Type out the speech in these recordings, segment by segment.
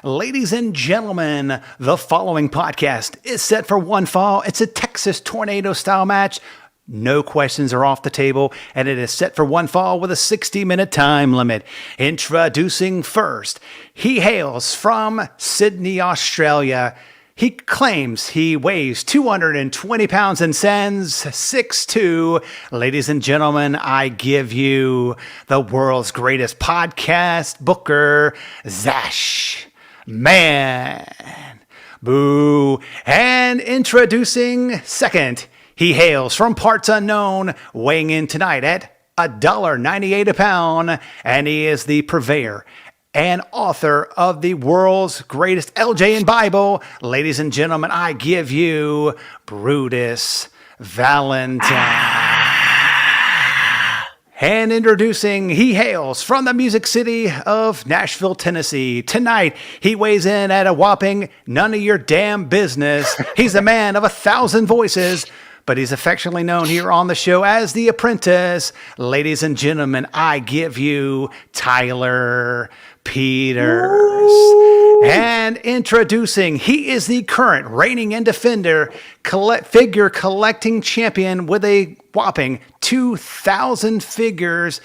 Ladies and gentlemen, the following podcast is set for one fall. It's a Texas tornado style match. No questions are off the table, and it is set for one fall with a 60-minute time limit. Introducing first, he hails from Sydney, Australia. He claims he weighs 220 pounds and stands 6'2". Ladies and gentlemen, I give you the world's greatest podcast booker, Zash Man. Boo. And introducing second, he hails from parts unknown, weighing in tonight at $1.98 a pound, and he is the purveyor and author of the world's greatest LJ in Bible. Ladies and gentlemen, I give you Brutus Valentine. And introducing, he hails from the Music City of Nashville, Tennessee. Tonight, he weighs in at a whopping none of your damn business. He's a man of 1,000 voices, but he's affectionately known here on the show as The Apprentice. Ladies and gentlemen, I give you Tyler Peters. Woo! And introducing, he is the current reigning and defender figure collecting champion with a whopping 2,000 figures.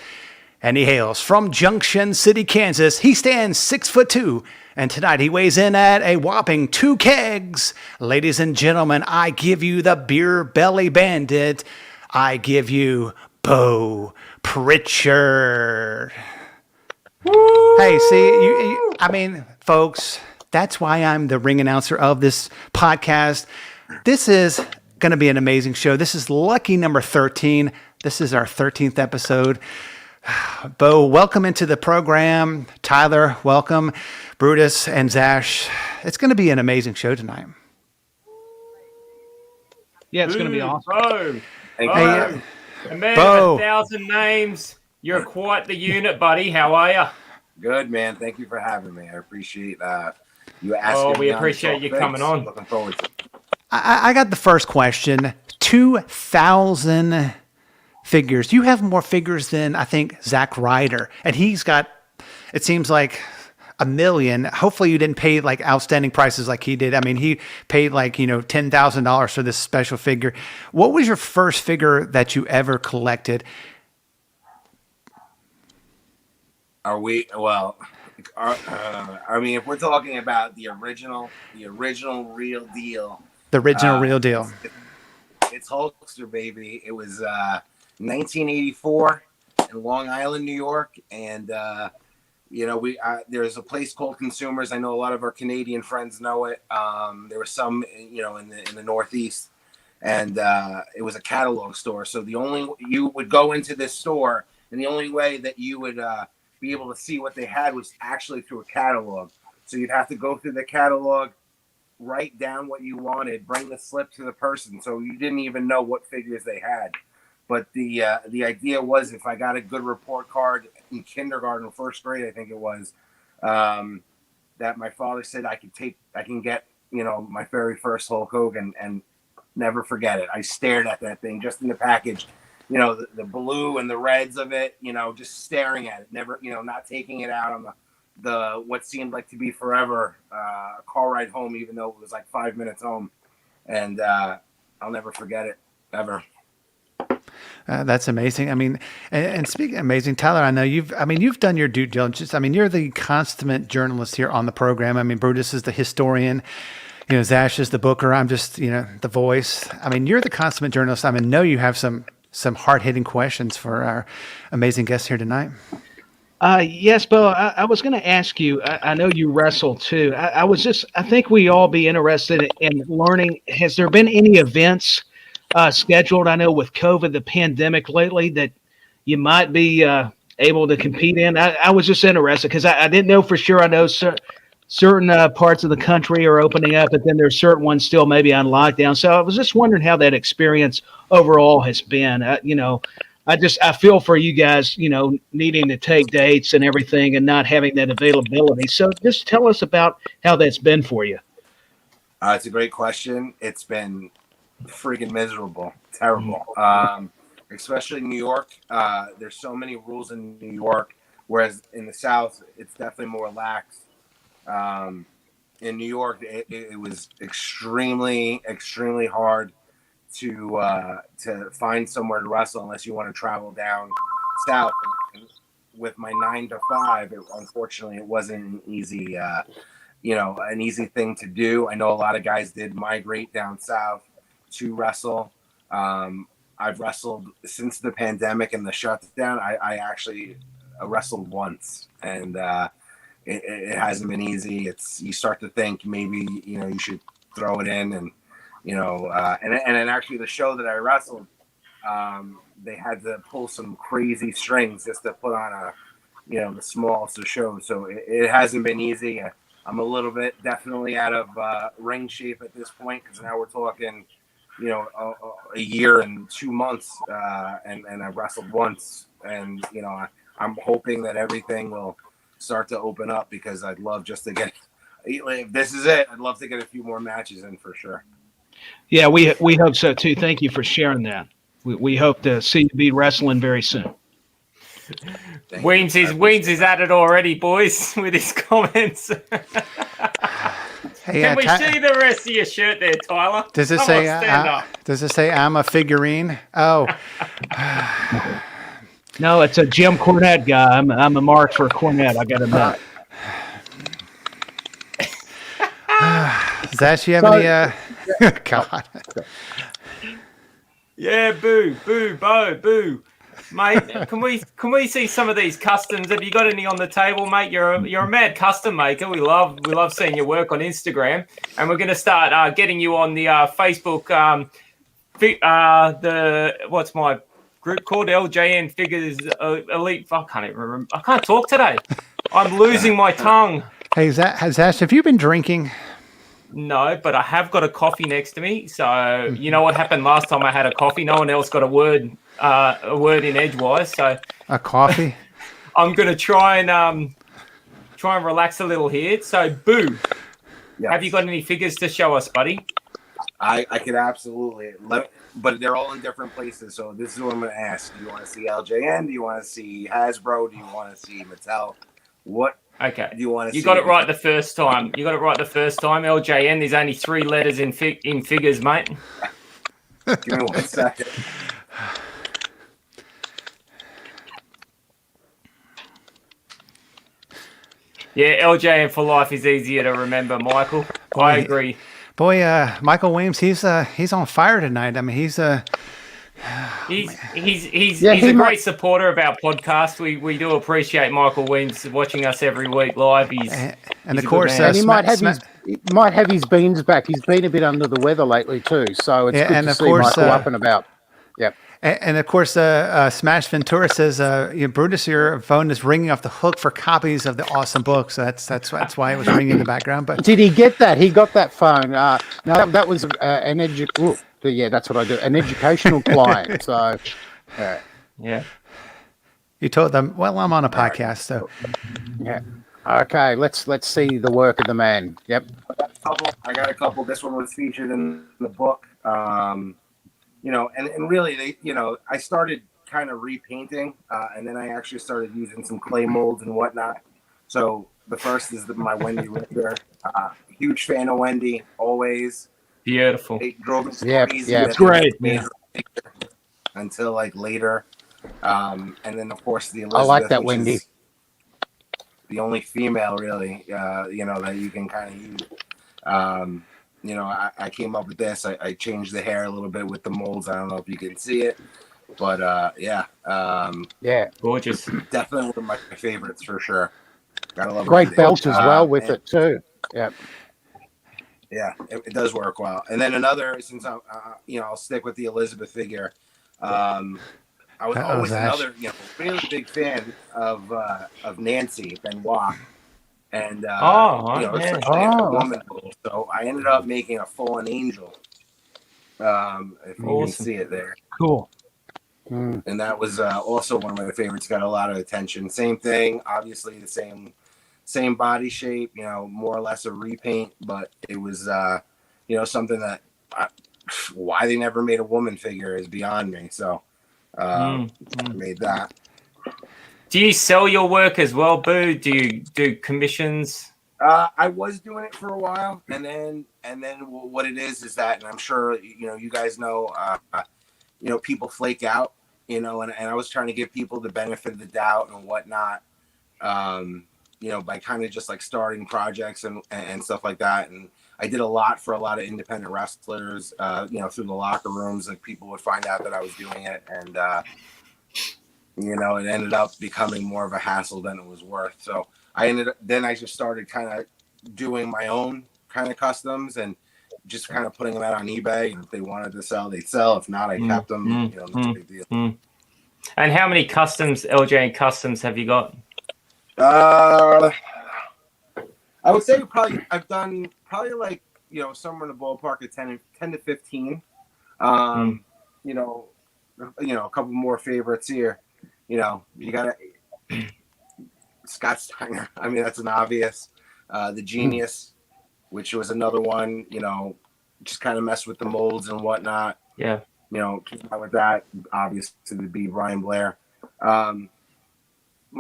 And he hails from Junction City, Kansas. He stands 6'2", and tonight he weighs in at a whopping 2 kegs. Ladies and gentlemen, I give you the Beer Belly Bandit. I give you Bo Pritchard. Woo! Hey, see, folks, that's why I'm the ring announcer of this podcast. This is going to be an amazing show. This is lucky number 13. This is our 13th episode. Bo, welcome into the program. Tyler, welcome. Brutus and Zash. It's going to be an amazing show tonight. Yeah, it's going to be awesome. A man of 1,000 names. You're quite the unit, buddy. How are you? Good, man. Thank you for having me. I appreciate you asking me. Oh, we appreciate you coming on. Looking forward to it. I got the first question. 2,000 figures. You have more figures than, I think, Zack Ryder. And he's got, it seems like, 1 million. Hopefully you didn't pay like outstanding prices like he did. I mean, he paid like, $10,000 for this special figure. What was your first figure that you ever collected? If we're talking about the original real deal. The original real deal. It's Hulkster, baby. It was 1984 in Long Island, New York. And, there's a place called Consumers. I know a lot of our Canadian friends know it. There was some, in the Northeast. And it was a catalog store. So you would go into this store, and the only way that you would be able to see what they had was actually through a catalog. So you'd have to go through the catalog, write down what you wanted, bring the slip to the person. So you didn't even know what figures they had. But the idea was, if I got a good report card in kindergarten, first grade, I think it was, that my father said I can get, my very first Hulk Hogan and never forget it. I stared at that thing just in the package. The blue and the reds of it, just staring at it, never, not taking it out on the what seemed like to be forever car ride home, even though it was like 5 minutes home. And I'll never forget it, ever. That's amazing. I mean, and speaking of amazing, Tyler, I know you've done your due diligence. I mean, you're the consummate journalist here on the program. I mean, Brutus is the historian. Zash is the booker. I'm just, the voice. I mean, you're the consummate journalist. I mean, know you have some hard-hitting questions for our amazing guests here tonight. Yes, Bo, I was going to ask you, I know you wrestle too. I think we all be interested in learning, has there been any events scheduled, I know with COVID, the pandemic lately, that you might be able to compete in? I was just interested because I didn't know for sure. I know certain parts of the country are opening up, but then there's certain ones still maybe on lockdown. So I was just wondering how that experience overall has been. I feel for you guys, needing to take dates and everything and not having that availability. So just tell us about how that's been for you. It's a great question. It's been freaking miserable, terrible. Especially in New York. There's so many rules in New York, whereas in the South, it's definitely more lax. In New York, it was extremely hard to find somewhere to wrestle unless you want to travel down south. And with my 9 to 5, unfortunately, it wasn't an easy an easy thing to do. I know a lot of guys did migrate down south to wrestle. I've wrestled since the pandemic and the shutdown. I actually wrestled once, and it hasn't been easy. You start to think maybe you should throw it in, and and then actually the show that I wrestled, they had to pull some crazy strings just to put on the smallest of shows. So it hasn't been easy. I'm a little bit definitely out of ring shape at this point, because now we're talking, a year and 2 months, and I've wrestled once, and I'm hoping that everything will start to open up, because I'd love just to get, if this is it, I'd love to get a few more matches in for sure. Yeah, we hope so too. Thank you for sharing that. We hope to see you be wrestling very soon. Weems is at it already, boys, with his comments. Hey, Can we see the rest of your shirt there, Tyler? Does it Come say? on, stand up. Does it say I'm a figurine? Oh, No, it's a Jim Cornette guy. I'm a mark for Cornette. I got to admit. does that actually have any? God. Yeah, boo, bo, boo. Mate, can we see some of these customs? Have you got any on the table, mate? You're a mad custom maker. We love seeing your work on Instagram, and we're going to start getting you on the Facebook. What's my group called? LJN Figures Elite. I can't even remember. I can't talk today. I'm losing my tongue. Hey, Zash, have you been drinking? No, but I have got a coffee next to me. So you know what happened last time I had a coffee? No one else got a word in edgewise. So A coffee? I'm going to try and relax a little here. So, Boo, Yes. have you got any figures to show us, buddy? I could absolutely, but they're all in different places. So this is what I'm going to ask. Do you want to see LJN? Do you want to see Hasbro? Do you want to see Mattel? What? Okay. Do you want to? You got it right the first time. LJN. There's only 3 letters in figures, mate. Give me 1 second. Yeah, LJN for life is easier to remember, Michael. I agree. Boy, Michael Williams, he's on fire tonight. I mean, he's a great supporter of our podcast. We do appreciate Michael Weems watching us every week live. And of course, and he might have his beans back. He's been a bit under the weather lately too, so it's good to see Michael up and about. Yep. And of course, Smash Ventura says, Brutus, your phone is ringing off the hook for copies of the awesome book. So that's why it was ringing in the background. But did he get that? He got that phone. No, that was yeah, that's what I do. An educational client. So, yeah. You told them, well, I'm on a podcast, so yeah. Okay, let's see the work of the man. Yep. I got a couple. This one was featured in the book. And really, I started kind of repainting, and then I actually started using some clay molds and whatnot. So the first is my Wendy Richter. Huge fan of Wendy, always. Beautiful. It drove me crazy. Yeah, it's great, man. Until like later, and then of course the Elizabeth. I like that Wendy. The only female really, that you can kind of use. I came up with this. I changed the hair a little bit with the molds. I don't know if you can see it, but yeah. Gorgeous. Definitely one of my favorites for sure. Gotta love Great it. belt as well with it too. Yeah. Yeah, it does work well. And then another, since I'll stick with the Elizabeth figure. I was always another, really big fan of Nancy Benoit. And it's a woman. So I ended up making a fallen angel. If you can see it there. Cool. And that was also one of my favorites. Got a lot of attention. Same thing, obviously the same body shape. More or less a repaint, but it was something that why they never made a woman figure is beyond me. So I made that. Do you sell your work as well, Boo? Do you do commissions? I was doing it for a while, and then what it is that, and I'm sure you guys know, people flake out, and I was trying to give people the benefit of the doubt and whatnot, by kind of just like starting projects and stuff like that. And I did a lot for a lot of independent wrestlers, through the locker rooms, like people would find out that I was doing it, and it ended up becoming more of a hassle than it was worth. So I just started kind of doing my own kind of customs and just kind of putting them out on eBay. And if they wanted to sell, they'd sell. If not, I kept them. Not a big deal. And how many LJN customs have you got? I would say I've done probably like, somewhere in the ballpark of 10 to 15. A couple more favorites here. You got Scott Steiner. I mean, that's an obvious. The Genius, which was another one, just kind of mess with the molds and whatnot. Yeah. Came out with that, obviously, to be Brian Blair. My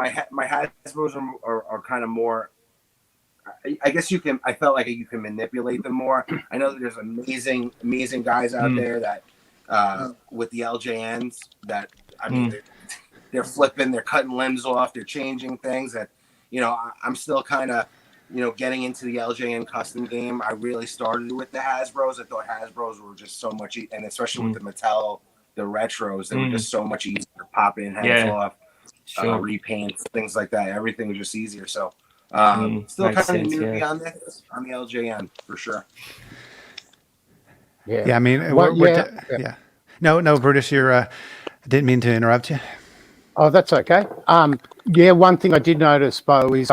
Hasbros are kind of more. I guess I felt like you can manipulate them more. I know that there's amazing guys out there that with the LJNs that, I mean, they're flipping, they're cutting limbs off, they're changing things that, I'm still kind of, getting into the LJN custom game. I really started with the Hasbros. I thought Hasbros were just so much, and especially with the Mattel, the retros, they were just so much easier, popping heads off, repaints, things like that. Everything was just easier. So, still kind of newbie on the LJN for sure. Yeah. I mean, yeah. No, Brutus, I didn't mean to interrupt you. Oh, that's okay. One thing I did notice, Bo, is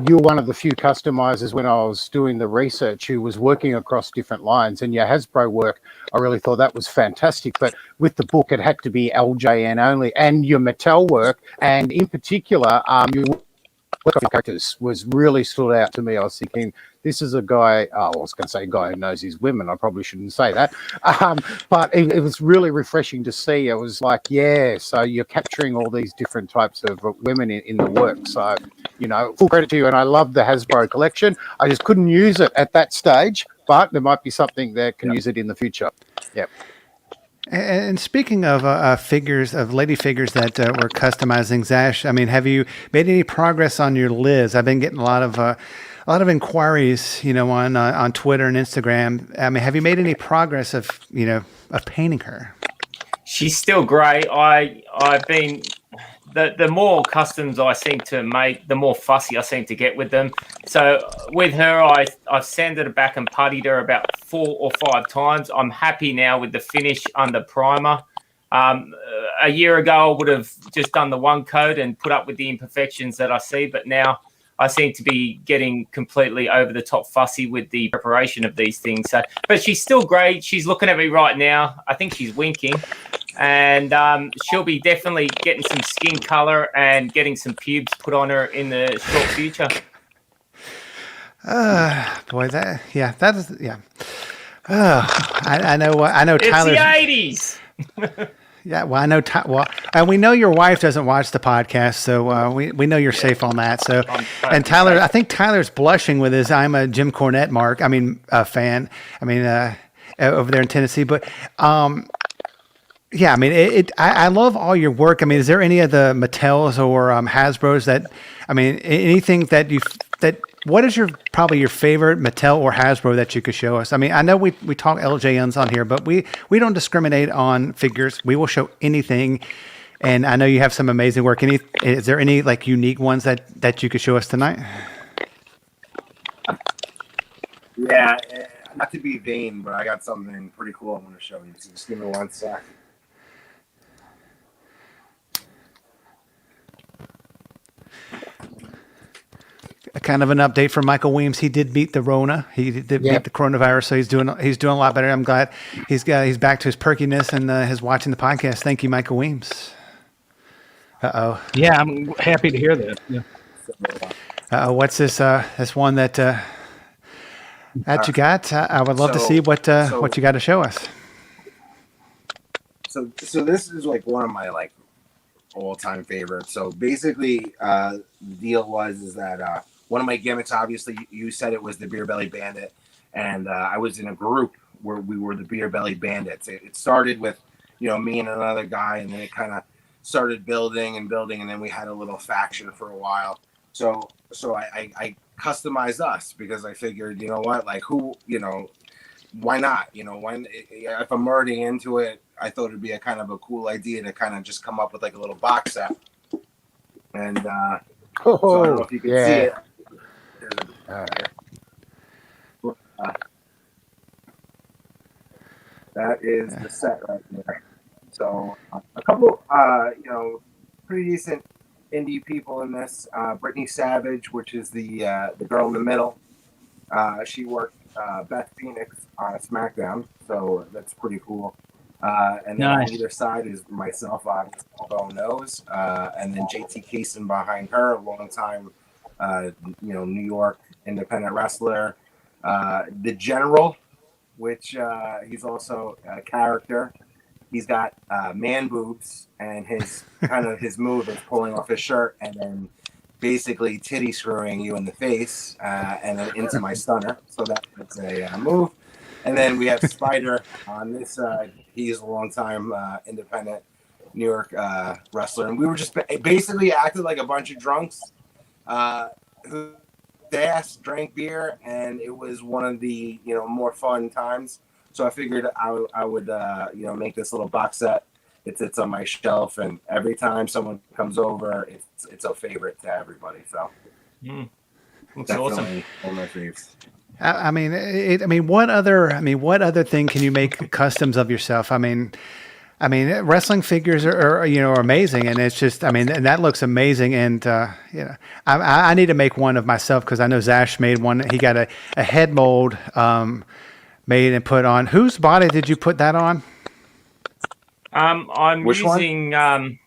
you're one of the few customizers when I was doing the research who was working across different lines, and your Hasbro work, I really thought that was fantastic. But with the book, it had to be LJN only, and your Mattel work, and in particular, your work of characters was really stood out to me. I was thinking, this is a guy, I was going to say a guy who knows his women. I probably shouldn't say that. But it was really refreshing to see. It was like, so you're capturing all these different types of women in the work. So, full credit to you. And I love the Hasbro collection. I just couldn't use it at that stage, but there might be something that can use it in the future. Yep. And speaking of figures, of lady figures that were customizing, Zash, I mean, have you made any progress on your Liz? I've been getting a lot of inquiries, on Twitter and Instagram. I mean, have you made any progress of painting her? She's still great. I've been the more customs I seem to make, the more fussy I seem to get with them. So with her, I've sanded her back and puttied her about 4 or 5 times. I'm happy now with the finish under primer. A year ago, I would have just done the one coat and put up with the imperfections that I see, but now I seem to be getting completely over the top fussy with the preparation of these things. So, but she's still great. She's looking at me right now. I think she's winking, and she'll be definitely getting some skin color and getting some pubes put on her in the short future. Boy, that is. I know. Tyler's, it's the 80s. Yeah, well, I know. And we know your wife doesn't watch the podcast, so we know you're safe on that. So, and Tyler, I think Tyler's blushing with his "I'm a Jim Cornette" mark. I mean, fan. I mean, over there in Tennessee. But I mean, I love all your work. I mean, is there any of the Mattels or Hasbros that? I mean, anything that what is probably your favorite Mattel or Hasbro that you could show us? I mean, I know we talk LJNs on here, but we don't discriminate on figures. We will show anything. And I know you have some amazing work. Is there any like unique ones that you could show us tonight? Yeah, not to be vain, but I got something pretty cool I want to show you. So just give me one sec. Kind of an update from Michael Weems. He did beat the Rona. He did beat the coronavirus, so he's doing a lot better. I'm glad he's back to his perkiness and his watching the podcast. Thank you, Michael Weems. Yeah, I'm happy to hear that. Yeah. What's this? This one that you got? I would love to see what you got to show us. So this is like one of my like all-time favorites. So basically, the deal is that one of my gimmicks, obviously, you said it was the Beer Belly Bandit, and I was in a group where we were the Beer Belly Bandits. It started with, me and another guy, and then it kind of started building, and then we had a little faction for a while. So I customized us because I figured, you know what, like who, why not? If I'm already into it, I thought it'd be a kind of a cool idea to kind of just come up with like a little box set. And so I don't know if you can see it. That is the set right there. So a couple, pretty decent indie people in this. Brittany Savage, which is the girl in the middle. She worked Beth Phoenix on SmackDown, so that's pretty cool. And then on either side is myself, Bo Knows, and then JT Kaysen behind her, a long time, New York independent wrestler. The General, which he's also a character. He's got man boobs, and his his move is pulling off his shirt and then basically titty screwing you in the face and then into my stunner. So that's a move. And then we have Spider on this side. He's a long-time independent New York wrestler. And we were just basically acted like a bunch of drunks who drank beer, and it was one of the more fun times. So I figured I would make this little box set. It sits on my shelf, and every time someone comes over, it's a favorite to everybody. So that's awesome. One of my faves. I mean, what other thing can you make customs of yourself? I mean, wrestling figures are amazing, and it's just, and that looks amazing. And I need to make one of myself because I know Zash made one. He got a head mold made and put on. Whose body did you put that on? I'm Which using.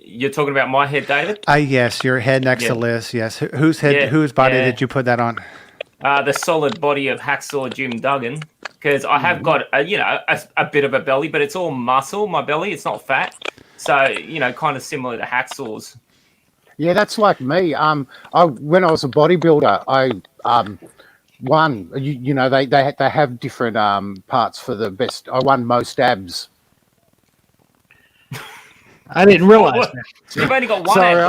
You're talking about my head, David? Yes, your head next to Liz. Yes, whose head? Whose body did you put that on? The solid body of Hacksaw Jim Duggan, because I have got a bit of a belly, but it's all muscle. My belly, it's not fat, so kind of similar to Hacksaw's. Yeah, that's like me. When I was a bodybuilder, I won. They have different parts for the best. I won most abs. I didn't realize that. You've only got one. Sorry,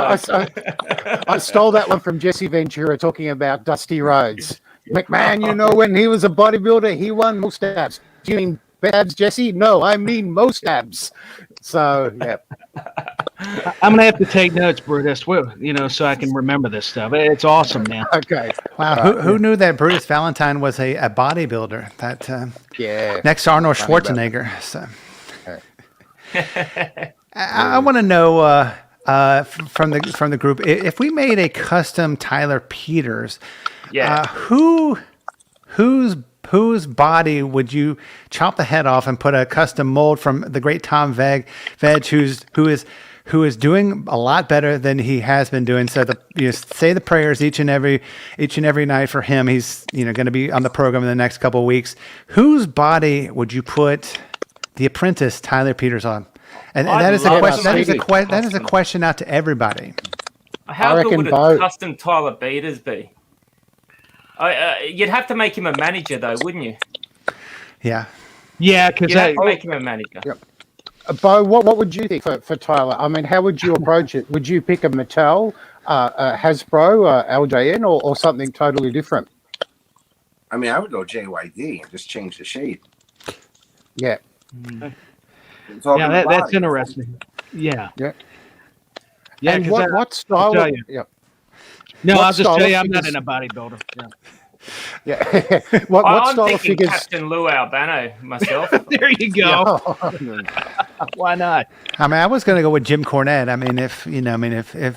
I stole that one from Jesse Ventura talking about Dusty Rhodes. McMahon, when he was a bodybuilder, he won most abs. Do you mean best abs, Jesse? No, I mean most abs. So, yeah. I'm going to have to take notes, Brutus, so I can remember this stuff. It's awesome, man. Okay. Wow, who knew that Brutus Valentine was a bodybuilder? That next to Arnold Schwarzenegger. So. I want to know from the group, if we made a custom Tyler Peters, whose body would you chop the head off and put a custom mold from the great Tom Veg, who is doing a lot better than he has been doing? So say the prayers each and every night for him. He's going to be on the program in the next couple of weeks. Whose body would you put the apprentice Tyler Peters on? And that is a question. That is a question out to everybody. How good would a custom Tyler Peters be? You'd have to make him a manager, though, wouldn't you? Yeah, because you'd have to make him a manager. Yep. Bo, what would you think for Tyler? How would you approach it? Would you pick a Mattel, a Hasbro, LJN, or something totally different? I would go JYD and just change the shade. Yeah. That's interesting. Yeah. And what style? No, I'll just tell you, I'm not in a bodybuilder. Yeah. what I'm style thinking figures? Captain Lou Albano myself. There you go. Why not? I was going to go with Jim Cornette.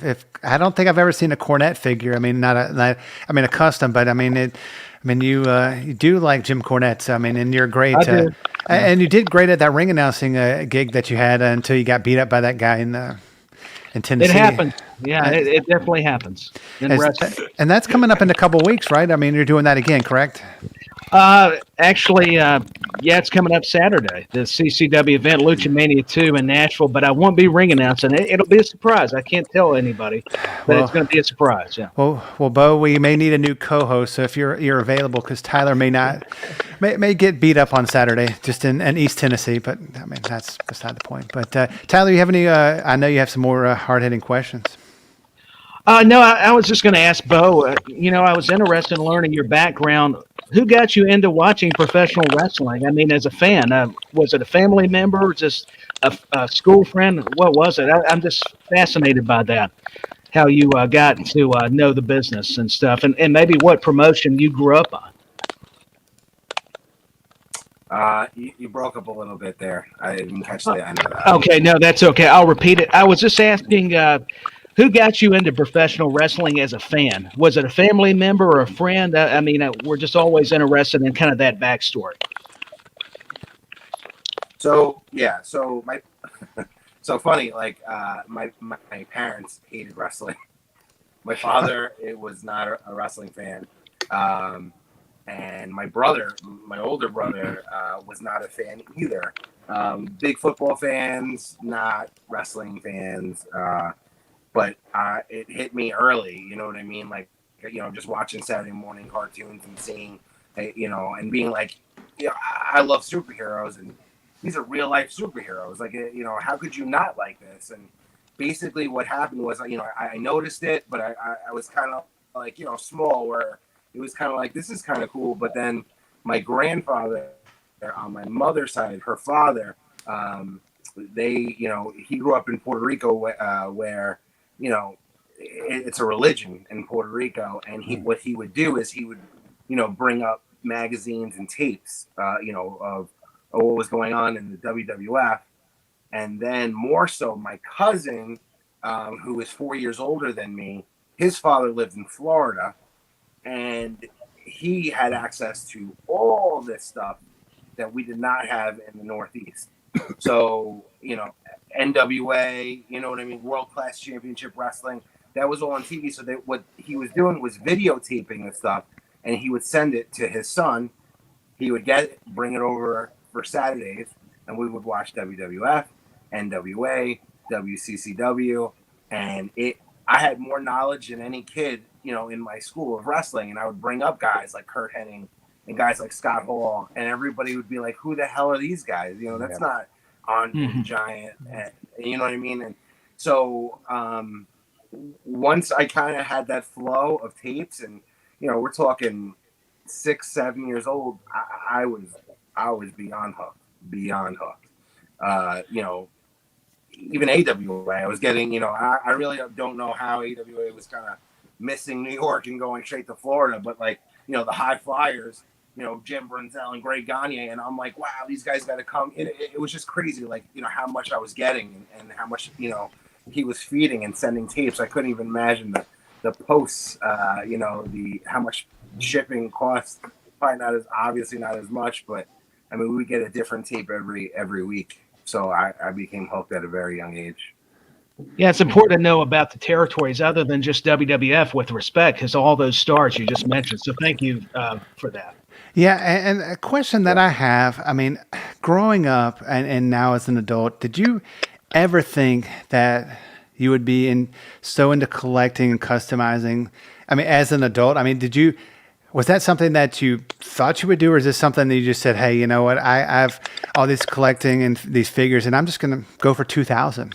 If I don't think I've ever seen a Cornette figure. Not a custom, but you do like Jim Cornette. And you're great. I do. And you did great at that ring announcing gig that you had until you got beat up by that guy in Tennessee. It happens. Yeah, it definitely happens. And that's coming up in a couple of weeks, right? You're doing that again, correct? Actually, yeah, it's coming up Saturday, the CCW event, Lucha Mania 2 in Nashville, but I won't be ring announcing it. It'll be a surprise. I can't tell anybody, but it's Well, going to be a surprise. Yeah. well, Bo, we may need a new co-host. So if you're available, because Tyler may get beat up on Saturday, just in East Tennessee. But I mean, that's beside the point. But Tyler, you have any? I know you have some more hard-hitting questions. No, I was just going to ask Bo. I was interested in learning your background. Who got you into watching professional wrestling? I mean, as a fan, was it a family member, or just a school friend? What was it? I'm just fascinated by that. How you got to know the business and stuff, and maybe what promotion you grew up on. You broke up a little bit there. I didn't catch that. I know that. Okay, no, that's okay. I'll repeat it. I was just asking, who got you into professional wrestling as a fan? Was it a family member or a friend? I mean, we're just always interested in kind of that backstory. So yeah, so funny. Like my parents hated wrestling. My father, it was not a wrestling fan, and my brother, my older brother, was not a fan either. Big football fans, not wrestling fans. But it hit me early, you know what I mean? Like, just watching Saturday morning cartoons and seeing, and being like, I love superheroes, and these are real life superheroes. Like, how could you not like this? And basically what happened was, I noticed it, but I was kind of like, small, where it was kind of like, this is kind of cool. But then my grandfather on my mother's side, her father, he grew up in Puerto Rico where, it's a religion in Puerto Rico, and what he would do is he would, bring up magazines and tapes, of what was going on in the WWF, and then more so, my cousin, who is 4 years older than me, his father lived in Florida, and he had access to all this stuff that we did not have in the Northeast. So, NWA, you know what I mean, World Class Championship Wrestling, that was all on TV. So what he was doing was videotaping the stuff, and he would send it to his son. He would get it, bring it over for Saturdays, and we would watch WWF, NWA, WCCW, and I had more knowledge than any kid, in my school of wrestling, and I would bring up guys like Kurt Hennig and guys like Scott Hall, and everybody would be like, "Who the hell are these guys?" That's not on Giant, and you know what I mean. And so once I kind of had that flow of tapes, and we're talking 6-7 years old, I was beyond hooked. Even AWA, I was getting, I really don't know how AWA was kind of missing New York and going straight to Florida, but like, the high flyers, Jim Brunzell and Greg Gagne, and I'm like, wow, these guys got to come. It was just crazy, like, how much I was getting and how much, he was feeding and sending tapes. I couldn't even imagine the posts, how much shipping costs. Probably obviously not as much, but I mean, we get a different tape every week. So I became hooked at a very young age. Yeah, it's important to know about the territories other than just WWF with respect, because all those stars you just mentioned. So thank you for that. Yeah, and a question that I have, I mean, growing up and now as an adult, did you ever think that you would be so into collecting and customizing? I mean, as an adult, I mean, was that something that you thought you would do, or is this something that you just said, hey, you know what, I have all this collecting and these figures, and I'm just going to go for 2,000?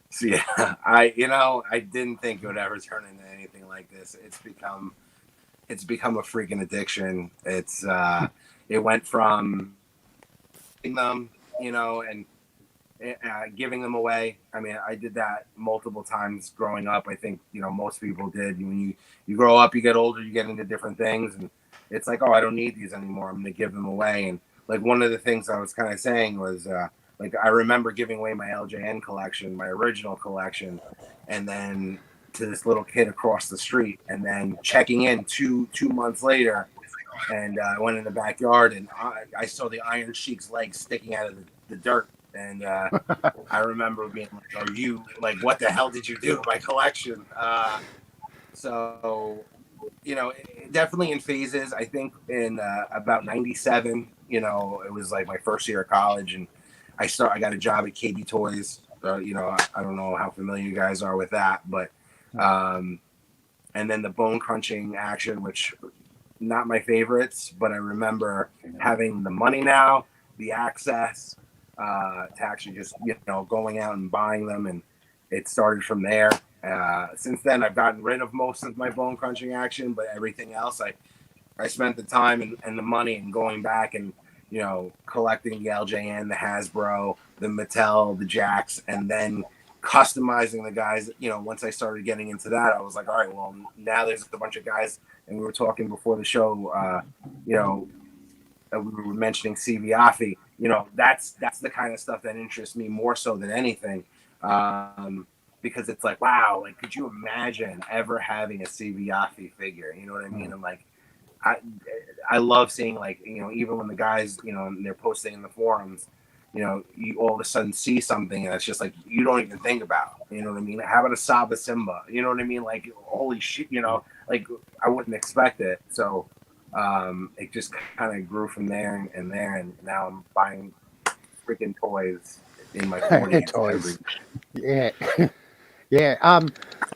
So yeah, I didn't think it would ever turn into anything like this. It's become a freaking addiction. It went from them, and giving them away. I mean, I did that multiple times growing up. I think, most people did. When you grow up, you get older, you get into different things, and it's like, oh, I don't need these anymore. I'm going to give them away. And like one of the things I was kind of saying was, like, I remember giving away my LJN collection, my original collection, and then to this little kid across the street, and then checking in two months later, and I went in the backyard, and I saw the Iron Sheik's legs sticking out of the dirt. And I remember being like, are you, like, what the hell did you do with my collection? So definitely in phases. I think in about '97, it was like my first year of college, and I got a job at KB Toys. I don't know how familiar you guys are with that, but and then the bone crunching action, which not my favorites, but I remember having the money now, the access to actually just going out and buying them, and it started from there. Since then, I've gotten rid of most of my bone crunching action, but everything else, I spent the time and the money and going back and collecting the LJN, the Hasbro, the Mattel, the Jakks, and then customizing the guys. Once I started getting into that, I was like, all right, well, now there's a bunch of guys, and we were talking before the show, we were mentioning Civiafi. That's the kind of stuff that interests me more so than anything, because it's like, wow, like, could you imagine ever having a Civiafi figure? You know what I mean? I'm like, I love seeing, like, even when the guys, and they're posting in the forums, you all of a sudden see something and it's just like you don't even think about. You know what I mean? How about a Saba Simba? You know what I mean? Like, holy shit, like, I wouldn't expect it. So it just kind of grew from there, and now I'm buying freaking toys in my 40s. Toys. Yeah. Yeah,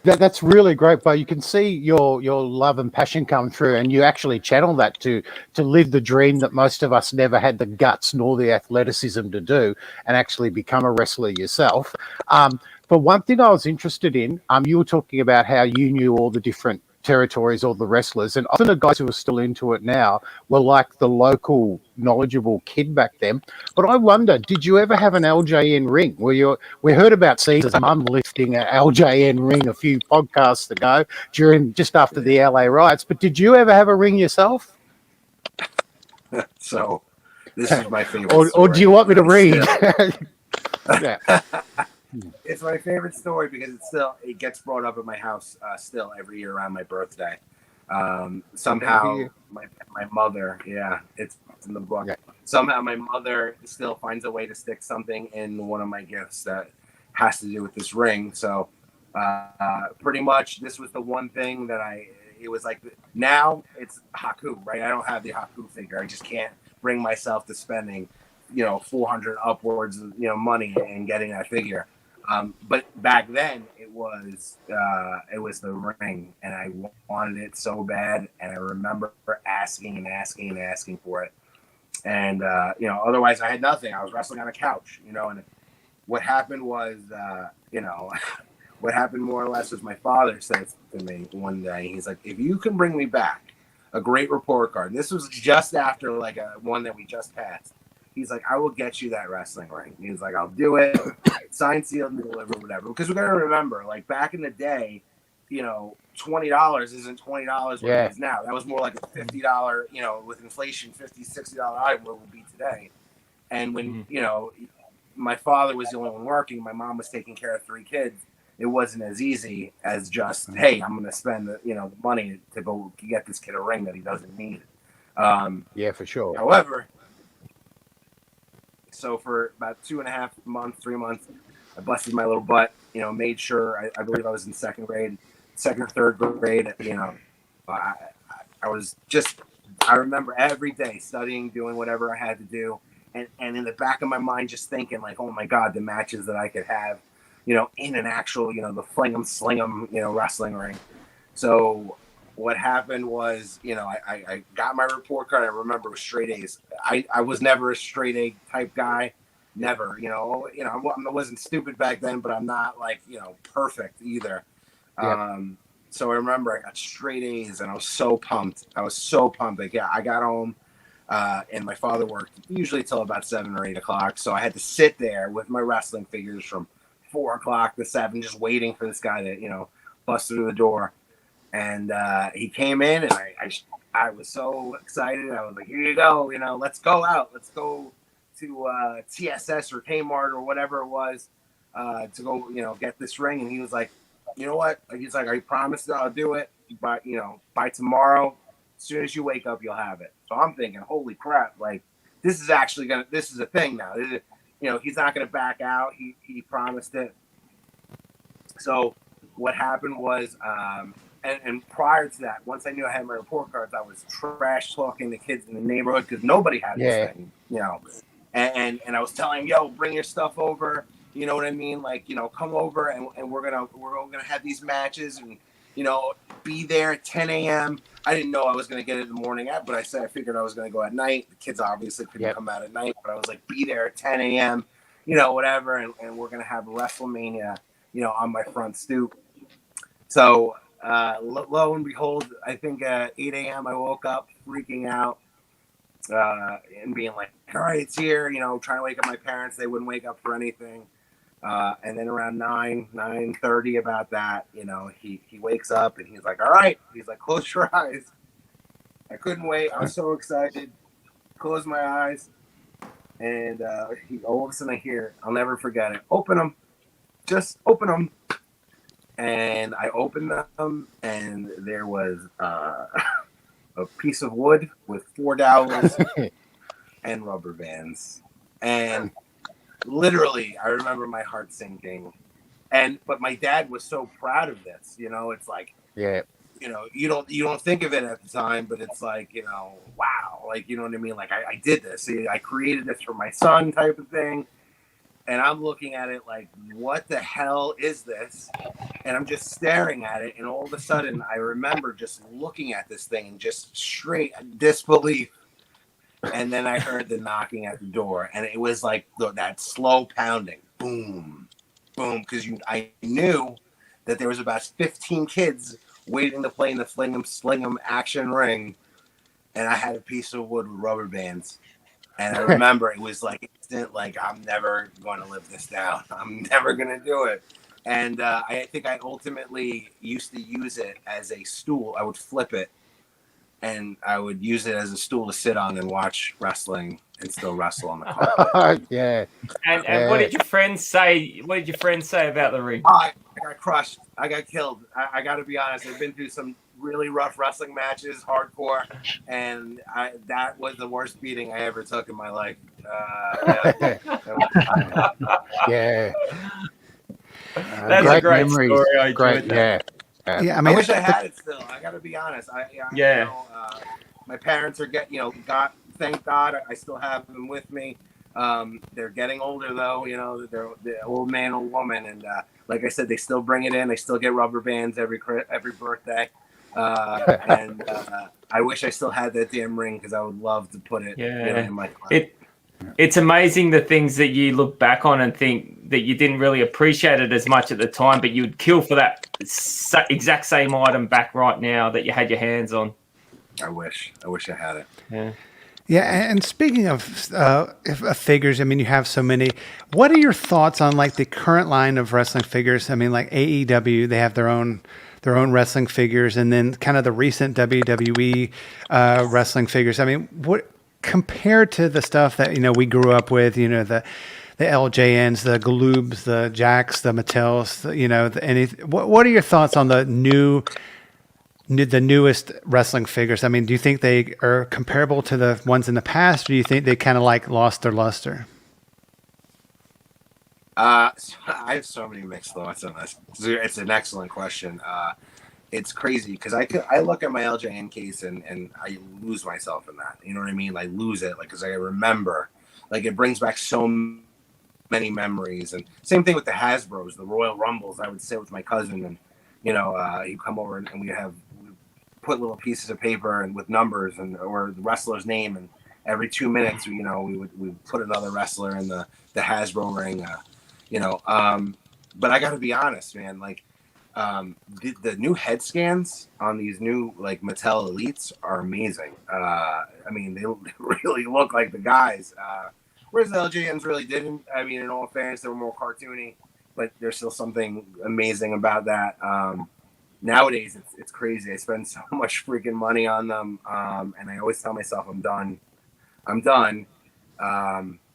that's really great, but you can see your love and passion come through, and you actually channel that to live the dream that most of us never had the guts nor the athleticism to do, and actually become a wrestler yourself. But one thing I was interested in, you were talking about how you knew all the different territories, all the wrestlers, and often the guys who are still into it now were like the local knowledgeable kid back then. But I wonder, did you ever have an LJN ring? We heard about Caesar's mum lifting an LJN ring a few podcasts ago just after the LA riots, but did you ever have a ring yourself? So this is my favorite or do you want me to read? Yeah. It's my favorite story because it gets brought up at my house still every year around my birthday. Somehow my mother, it's in the book. Yeah. Somehow my mother still finds a way to stick something in one of my gifts that has to do with this ring. So pretty much this was the one thing that it was like, now it's Haku, right? I don't have the Haku figure. I just can't bring myself to spending, 400 upwards, money and getting that figure. But back then it was the ring, and I wanted it so bad, and I remember asking for it, and otherwise I had nothing. I was wrestling on a couch, and what happened was, what happened more or less was my father said to me one day, he's like, if you can bring me back a great report card, and this was just after like one that we just passed. He's like, I will get you that wrestling ring. He's like, I'll do it, signed, sealed, and delivered, whatever. Because we got to remember, like, back in the day, $20 isn't $20 what it is now. That was more like a $50, with inflation, $50, $60 item what it would be today. And when, my father was the only one working, my mom was taking care of 3 kids, it wasn't as easy as just, hey, I'm going to spend the money to go get this kid a ring that he doesn't need. Yeah, for sure. However, so for about 2.5 months, 3 months, I busted my little butt, made sure, I believe I was in second or third grade, I was just, I remember every day studying, doing whatever I had to do. And in the back of my mind, just thinking like, oh my God, the matches that I could have, in an actual, the fling 'em, sling 'em, wrestling ring. So what happened was, I got my report card. I remember it was straight A's. I was never a straight A type guy. Never, I wasn't stupid back then, but I'm not like, perfect either. Yep. So I remember I got straight A's and I was so pumped. I got home and my father worked usually till about 7 or 8 o'clock. So I had to sit there with my wrestling figures from 4 o'clock to 7, just waiting for this guy to, bust through the door. And he came in, and I was so excited. I was like, here you go, let's go out. Let's go to TSS or Kmart or whatever it was to go, get this ring. And he was like, you know what? He's like, I promised I'll do it. But, by tomorrow, as soon as you wake up, you'll have it. So I'm thinking, holy crap, like, this is a thing now. He's not going to back out. He promised it. So what happened was, and prior to that, once I knew I had my report cards, I was trash talking to kids in the neighborhood because nobody had this thing, you know. And I was telling them, yo, bring your stuff over. You know what I mean? Like, you know, come over and we're gonna have these matches and, you know, be there at 10 a.m. I didn't know I was gonna get it in the morning, but I figured I was gonna go at night. The kids obviously couldn't come out at night, but I was like, be there at 10 a.m. You know, whatever, and we're gonna have WrestleMania, you know, on my front stoop. So lo and behold, I think at 8 a.m. I woke up freaking out and being like, all right, it's here, you know, trying to wake up my parents. They wouldn't wake up for anything. And then around 9:30 about that, you know, he wakes up and he's like, all right. He's like, close your eyes. I couldn't wait. I was so excited. Close my eyes. And all of a sudden I hear, I'll never forget it. Open them. Just open them. And I opened them, and there was a piece of wood with 4 dowels and rubber bands. And literally, I remember my heart sinking. But my dad was so proud of this. You know, it's like, you know, you don't think of it at the time, but it's like, you know, wow, like, you know what I mean? Like I did this. I created this for my son, type of thing. And I'm looking at it like, what the hell is this? And I'm just staring at it. And all of a sudden, I remember just looking at this thing and just straight disbelief. And then I heard the knocking at the door. And it was like that slow pounding. Boom, boom. Because I knew that there was about 15 kids waiting to play in the Fling 'em action ring. And I had a piece of wood with rubber bands. And I remember it was like instant, like, I'm never going to live this down. I'm never going to do it. And I think I ultimately used to use it as a stool. I would flip it, and I would use it as a stool to sit on and watch wrestling and still wrestle on the carpet. And what did your friends say? What did your friends say about the ring? I got crushed. I got killed. I got to be honest. I've been through some really rough wrestling matches, hardcore, and that was the worst beating I ever took in my life. That's a great memories. Story. I enjoyed that. Yeah, I mean, I wish I had it still. I got to be honest. You know, my parents are thank God I still have them with me. They're getting older though, you know, they're old man, old woman. And like I said, they still bring it in. They still get rubber bands every birthday. And I wish I still had that damn ring because I would love to put it in my closet. It's amazing the things that you look back on and think that you didn't really appreciate it as much at the time, but you'd kill for that exact same item back right now that you had your hands on. I wish I had it. Yeah, and speaking of figures, I mean, you have so many. What are your thoughts on like the current line of wrestling figures? I mean, like AEW, they have their own wrestling figures, and then kind of the recent WWE wrestling figures. I mean, what compared to the stuff that, you know, we grew up with, you know, the LJNs, the Galoobs, the Jacks, the Mattels, you know, what are your thoughts on the newest wrestling figures? I mean, do you think they are comparable to the ones in the past, or do you think they kind of like lost their luster? I have so many mixed thoughts on this. It's an excellent question. It's crazy because I look at my LJN case and I lose myself in that. You know what I mean? I lose it, like, because I remember, like, it brings back so many memories. And same thing with the Hasbros, the Royal Rumbles. I would sit with my cousin, and you know, he'd come over and we put little pieces of paper and with numbers or the wrestler's name, and every 2 minutes, you know, we would put another wrestler in the Hasbro ring. You know, but I got to be honest, man. Like, the new head scans on these new like Mattel Elites are amazing. I mean, they really look like the guys. Whereas the LJNs really didn't. I mean, in all fairness, they were more cartoony, but there's still something amazing about that. Nowadays, it's crazy. I spend so much freaking money on them, and I always tell myself I'm done.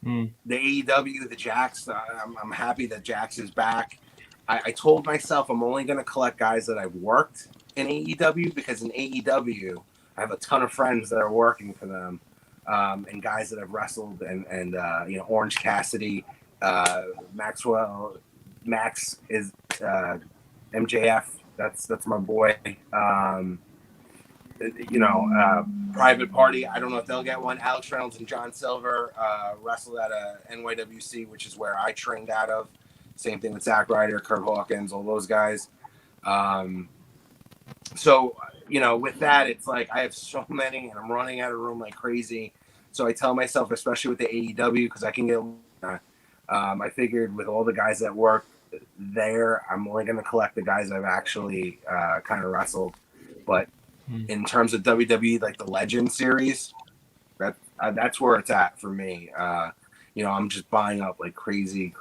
The AEW, the Jax, I'm happy that Jax is back. I told myself I'm only going to collect guys that I've worked in AEW, because in AEW, I have a ton of friends that are working for them, and guys that have wrestled, and you know, Orange Cassidy, Max is MJF, That's my boy. Private Party. I don't know if they'll get one. Alex Reynolds and John Silver wrestled at a NYWC, which is where I trained out of. Same thing with Zack Ryder, Kurt Hawkins, all those guys. So, with that, it's like I have so many, and I'm running out of room like crazy. So I tell myself, especially with the AEW, because I can get. I figured with all the guys that work there, I'm only going to collect the guys I've actually kind of wrestled. But in terms of WWE, like the Legend series, that's where it's at for me. I'm just buying up like crazy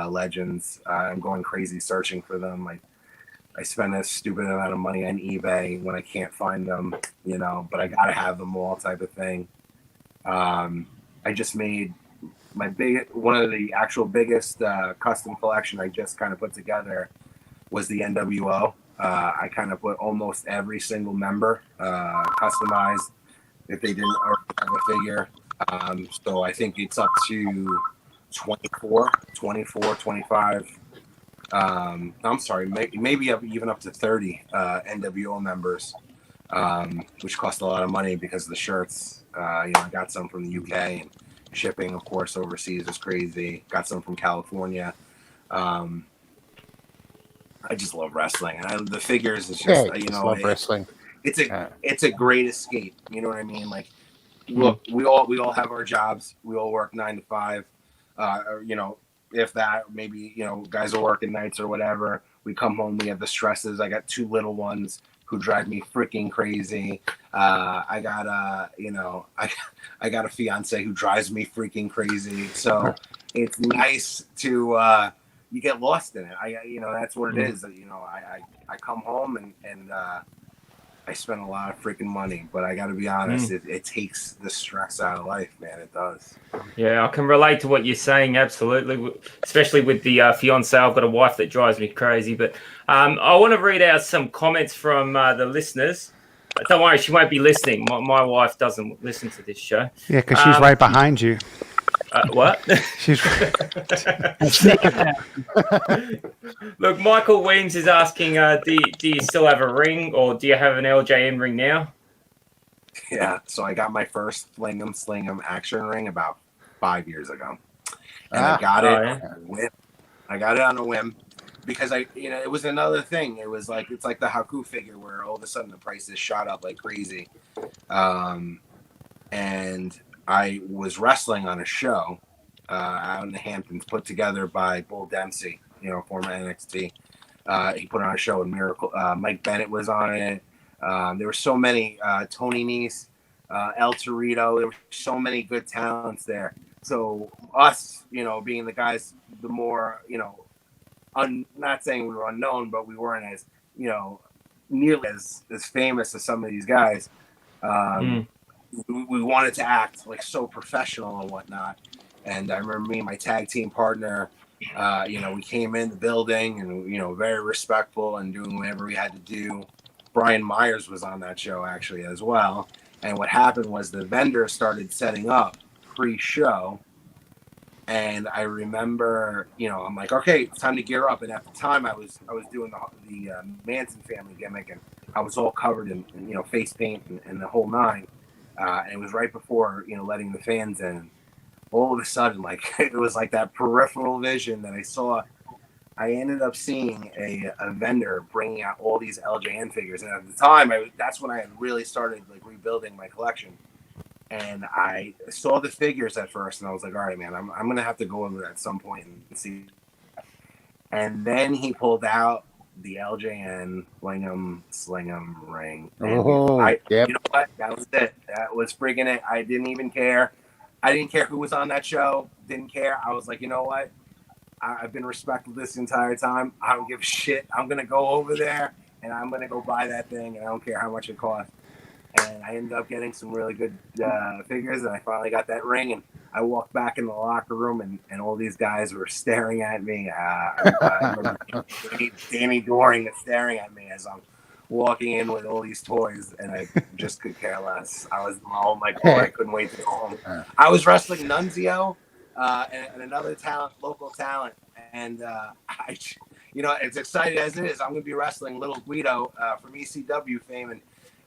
legends. I'm going crazy searching for them. Like I spend a stupid amount of money on eBay when I can't find them, but I gotta have them all type of thing. I just made one of the actual biggest custom collection I just kind of put together was the NWO. I kind of put almost every single member customized if they didn't already have a figure. So I think it's up to 24, 25. I'm sorry, maybe even up to 30 NWO members, which cost a lot of money because of the shirts. I got some from the UK, and shipping, of course, overseas is crazy. Got some from California. I just love wrestling, and the figures is just love wrestling. It's a great escape. You know what I mean? Like, look, we all have our jobs. We all work 9 to 5. If that, maybe guys are working nights or whatever. We come home, we have the stresses. I got 2 little ones who drive me freaking crazy. I got I got a fiance who drives me freaking crazy. So it's nice to you get lost in it. That's what it is. I come home and I spend a lot of freaking money, but I got to be honest, it takes the stress out of life, man. It does. Yeah, I can relate to what you're saying, absolutely, especially with the fiance. I've got a wife that drives me crazy, but I want to read out some comments from the listeners. Don't worry, she won't be listening. My wife doesn't listen to this show. Yeah, because she's right behind you. What? She's Look, Michael Weems is asking, do you still have a ring, or do you have an LJN ring now? Yeah, so I got my first Fling 'em Sling 'em action ring about 5 years ago, and I got it on a whim. I got it on a whim because it was another thing. It was like, it's like the Haku figure where all of a sudden the prices shot up like crazy, and I was wrestling on a show out in the Hamptons put together by Bull Dempsey, former NXT. He put on a show with Miracle. Mike Bennett was on it. There were so many, Tony Nese, El Torito. There were so many good talents there. So us, being the guys, the more, not saying we were unknown, but we weren't as, nearly as famous as some of these guys. We wanted to act like so professional and whatnot. And I remember me and my tag team partner, we came in the building and, very respectful and doing whatever we had to do. Brian Myers was on that show actually as well. And what happened was the vendor started setting up pre-show. And I remember, I'm like, okay, it's time to gear up. And at the time I was doing the Manson family gimmick, and I was all covered in face paint and the whole nine. And it was right before, letting the fans in. All of a sudden, like, it was like that peripheral vision that I saw. I ended up seeing a vendor bringing out all these LJN figures. And at the time, that's when I had really started like rebuilding my collection. And I saw the figures at first, and I was like, all right, man, I'm going to have to go over at some point and see. And then he pulled out the LJN Fling 'em Sling 'em ring. And You know what? That was it. That was freaking it. I didn't even care. I didn't care who was on that show. Didn't care. I was like, you know what? I've been respectful this entire time. I don't give a shit. I'm going to go over there, and I'm going to go buy that thing, and I don't care how much it costs. And I ended up getting some really good figures, and I finally got that ring, and I walked back in the locker room, and all these guys were staring at me. Danny Doring is staring at me as I'm walking in with all these toys, and I just could care less. I was all like, I couldn't wait to go home. I was wrestling Nunzio and another local talent, and you know, as excited as it is, I'm going to be wrestling Little Guido from ECW fame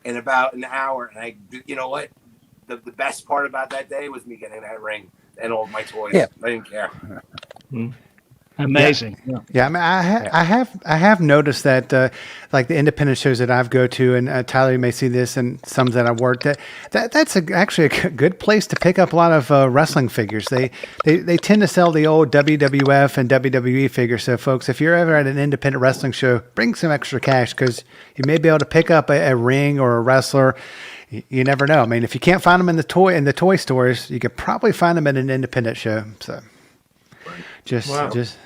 in about an hour. And you know what? The best part about that day was me getting that ring and all my toys. Yeah. I didn't care. Amazing. Yeah, I mean, I have noticed that, like the independent shows that I've go to, and Tyler, you may see this, and some that I've worked at. That's actually a good place to pick up a lot of wrestling figures. They tend to sell the old WWF and WWE figures. So, folks, if you're ever at an independent wrestling show, bring some extra cash because you may be able to pick up a ring or a wrestler. You never know. I mean, if you can't find them in the toy stores, you could probably find them at an independent show. So, just.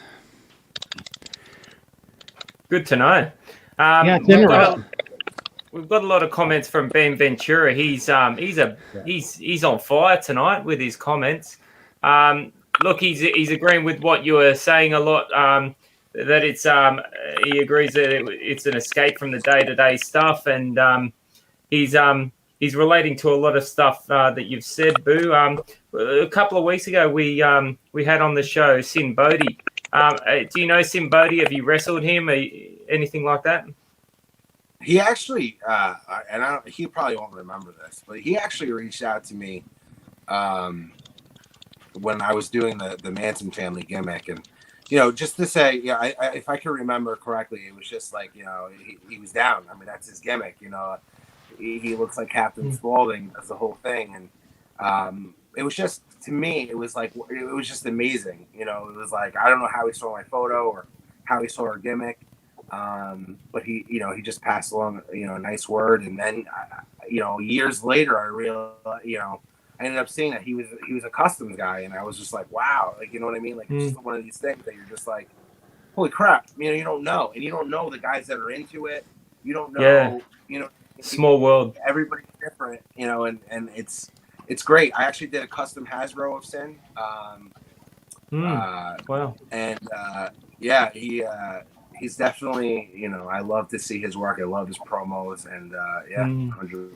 Good to know. Yeah, it's interesting. We've got a lot of comments from Ben Ventura. He's on fire tonight with his comments. Look, he's agreeing with what you were saying a lot. That it's he agrees that it's an escape from the day-to-day stuff, and he's relating to a lot of stuff that you've said, Boo. A couple of weeks ago, we had on the show Sin Bodhi. Do you know Sin Bodhi? Have you wrestled him? Anything like that? He actually, he probably won't remember this, but he actually reached out to me when I was doing the Manson family gimmick, and you know, just to say, yeah, if I can remember correctly, it was just like, you know, he was down. I mean, that's his gimmick. You know, he looks like Captain Spaulding. That's the whole thing, and it was just, to me, it was just amazing. You know, it was like, I don't know how he saw my photo or how he saw our gimmick. But he just passed along, you know, a nice word. And then, you know, years later, I realized, you know, I ended up seeing that he was a customs guy. And I was just like, wow, like, you know what I mean? Like, it's just one of these things that you're just like, holy crap, you know, you don't know. And you don't know the guys that are into it. You don't know, you know, small world. Everybody's different, you know, and it's great. I actually did a custom Hasbro of Sin. Wow. And yeah, he's definitely, you know, I love to see his work. I love his promos, and 100%.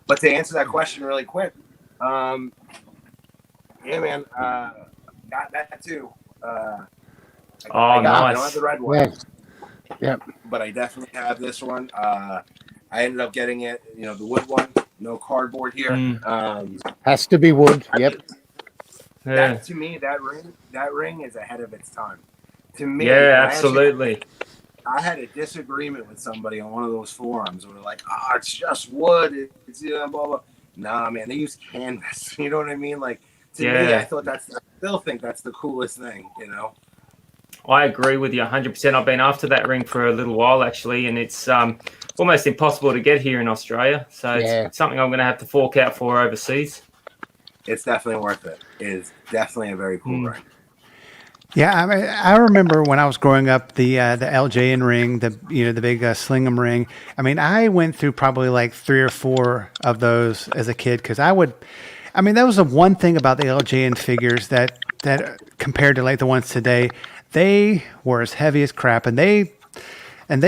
But to answer that question really quick, yeah, man, got that too. Nice. I don't have the red one. Yeah. But I definitely have this one. I ended up getting it, you know, the wood one, no cardboard here. Has to be wood. Yep. That, to me, that ring is ahead of its time. To me, yeah, absolutely. I had a disagreement with somebody on one of those forums where they're like, "Oh, it's just wood. It's blah blah." Nah, man, they use canvas. You know what I mean? Like, to me, I still think that's the coolest thing. You know. I agree with you 100%. I've been after that ring for a little while actually, and it's almost impossible to get here in Australia. So it's something I'm going to have to fork out for overseas. It's definitely worth it. It is definitely a very cool ring. Yeah, I mean, I remember when I was growing up, the LJN ring, the big Slingham ring. I mean, I went through probably like 3 or 4 of those as a kid because that was the one thing about the LJN figures that compared to like the ones today, they were as heavy as crap, and they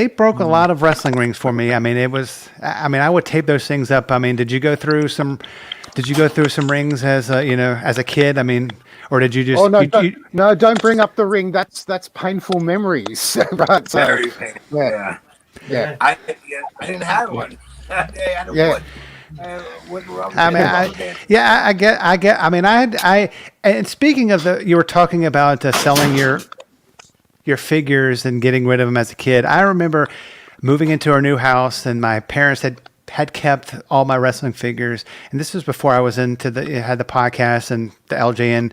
broke a lot of wrestling rings for me. I mean, I would tape those things up. I mean, did you go through some rings as a kid? I mean. Or did you just? Oh no! Don't bring up the ring. That's painful memories. But, very painful. Yeah. I didn't have one. I had a wood rubber. I get. I mean, and speaking of you were talking about selling your figures and getting rid of them as a kid. I remember moving into our new house, and my parents had kept all my wrestling figures, and this was before I was had the podcast and the LJN,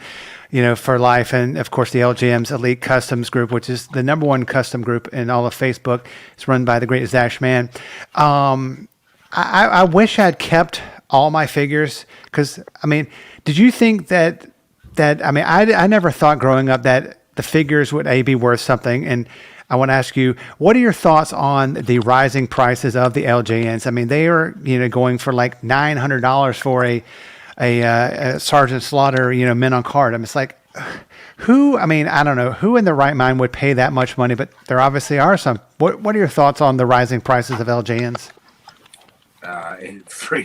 for life, and of course the LJM's Elite Customs group, which is the number one custom group in all of Facebook. It's run by the great Zash Man. I wish I'd kept all my figures because I mean, did you think that I mean I never thought growing up that the figures would be worth something, and I want to ask you, what are your thoughts on the rising prices of the LJNs? I mean, they are, going for like $900 for a Sergeant Slaughter, men on card. I mean, it's like, I don't know, who in their right mind would pay that much money, but there obviously are some. What are your thoughts on the rising prices of LJNs?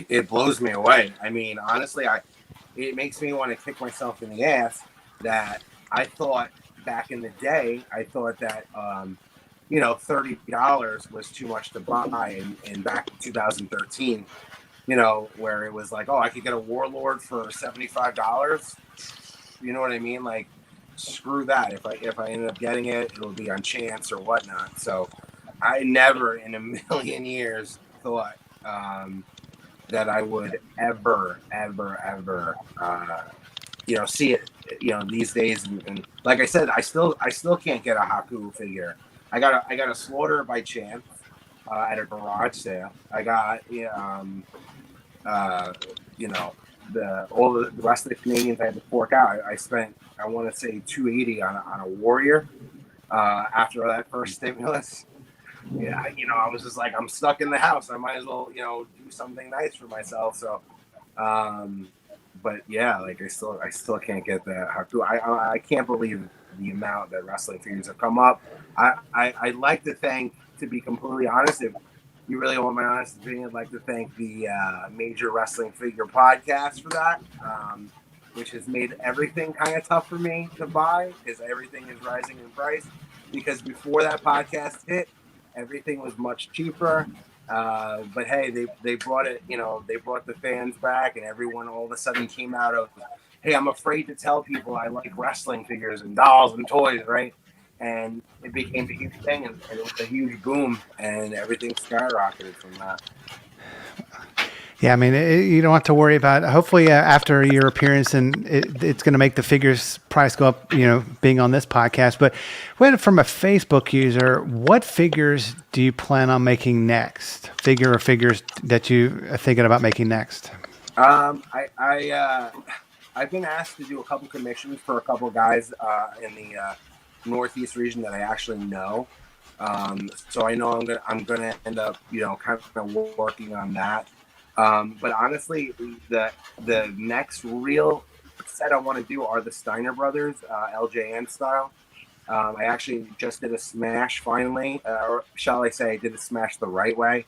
It blows me away. I mean, honestly, it makes me want to kick myself in the ass that I thought back in the day, I thought that $30 was too much to buy in back in 2013, where it was like, oh, I could get a Warlord for $75. You know what I mean? Like, screw that. If I ended up getting it, it'll be on chance or whatnot. So I never in a million years thought that I would ever see it, these days. And like I said, I still can't get a Haku figure. I got a Slaughter by chance at a garage sale. I got all the rest of the Canadians I had to fork out. I spent, I want to say, $280 on a Warrior after that first stimulus. Yeah, I was just like, I'm stuck in the house. I might as well, do something nice for myself. So, but yeah, like I still can't get that Haku. I can't believe the amount that wrestling figures have come up. I'd like to thank, to be completely honest, if you really want my honest opinion, I'd like to thank the Major Wrestling Figure Podcast for that, which has made everything kind of tough for me to buy because everything is rising in price. Because before that podcast hit, everything was much cheaper. But hey, they brought it, they brought the fans back, and everyone all of a sudden came out of, hey, I'm afraid to tell people I like wrestling figures and dolls and toys, right? And it became a huge thing, and it was a huge boom, and everything skyrocketed from that. Yeah, I mean, you don't have to worry about. Hopefully, after your appearance, and it's going to make the figures price go up. Being on this podcast. But from a Facebook user, what figures do you plan on making next? Figure or figures that you are thinking about making next? I've been asked to do a couple commissions for a couple guys in the Northeast region that I actually know. So I know I'm gonna end up, kind of working on that. But honestly, the next real set I want to do are the Steiner Brothers, LJN style. I actually just did a smash finally, or shall I say, I did a smash the right way.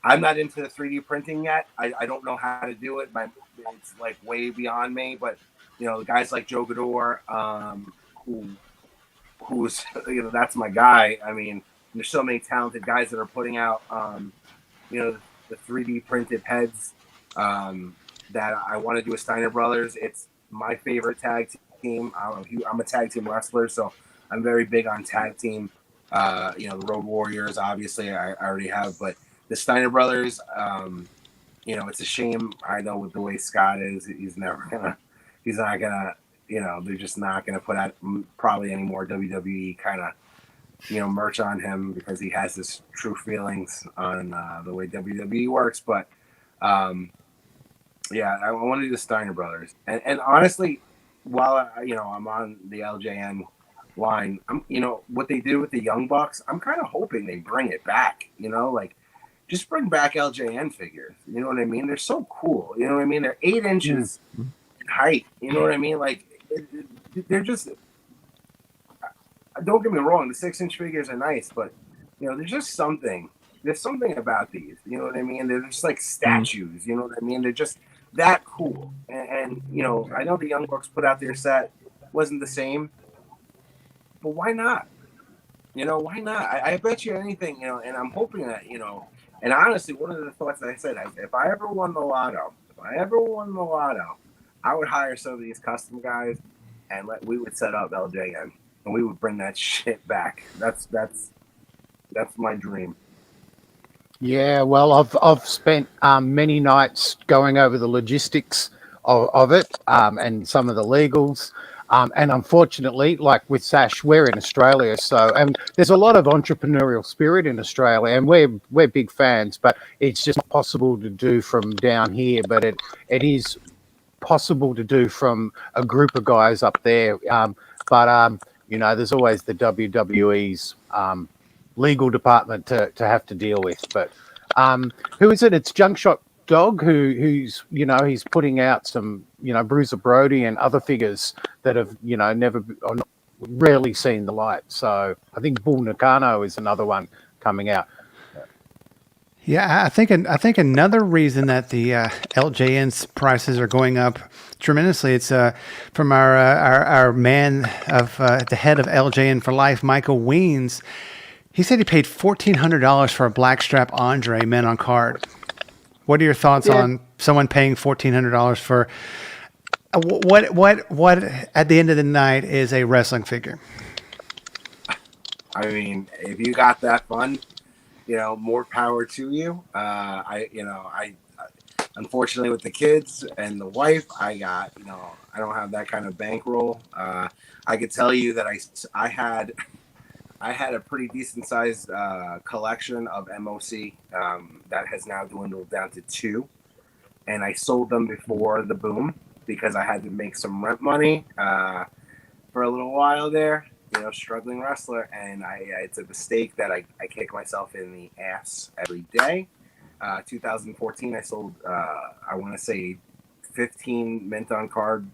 I'm not into the 3D printing yet. I don't know how to do it. It's like way beyond me. But guys like Joe Gador, who's that's my guy. I mean, there's so many talented guys that are putting out the 3D printed heads that I want to do with Steiner Brothers. It's my favorite tag team. I'm a tag team wrestler, so I'm very big on tag team. The Road Warriors, obviously, I already have, but the Steiner Brothers, it's a shame. I know with the way Scott is, he's not gonna, they're just not gonna put out probably any more WWE kind of, merch on him because he has his true feelings on the way WWE works. But I want to do the Steiner Brothers. And honestly, while I'm on the LJN line, what they did with the Young Bucks, I'm kind of hoping they bring it back. Just bring back LJN figures. You know what I mean? They're so cool. You know what I mean? They're 8 inches in height. You know what I mean? Like they're just. Don't get me wrong, the 6-inch figures are nice, but there's just something. There's something about these. You know what I mean? They're just like statues. You know what I mean? They're just that cool. And I know the Young Bucks put out their set, wasn't the same, but why not? Why not? I bet you anything. And I'm hoping that And honestly, one of the thoughts that I said, if I ever won the lotto, I would hire some of these custom guys, and we would set up LJN. And we would bring that shit back. That's my dream. Yeah, well, I've spent many nights going over the logistics of it and some of the legals. And unfortunately, like with Sash, we're in Australia, and there's a lot of entrepreneurial spirit in Australia, and we're big fans. But it's just not possible to do from down here. But it is possible to do from a group of guys up there. There's always the WWE's legal department to have to deal with. But who is it? It's Junkshot Dog who's he's putting out some Bruiser Brody and other figures that have rarely seen the light. So I think Bull Nakano is another one coming out. Yeah, I think another reason that the LJN's prices are going up tremendously. It's from our man of the head of LJN for Life, Michael Weens. He said he paid $1,400 for a blackstrap Andre men on card. What are your thoughts on someone paying $1,400 for what at the end of the night is a wrestling figure? I mean, if you got that fun, more power to you. I unfortunately with the kids and the wife, I don't have that kind of bankroll. I could tell you that I had a pretty decent sized collection of MOC that has now dwindled down to 2, and I sold them before the boom because I had to make some rent money for a little while there. Struggling wrestler, and it's a mistake that I kick myself in the ass every day. 2014, I sold I want to say 15 mint on card,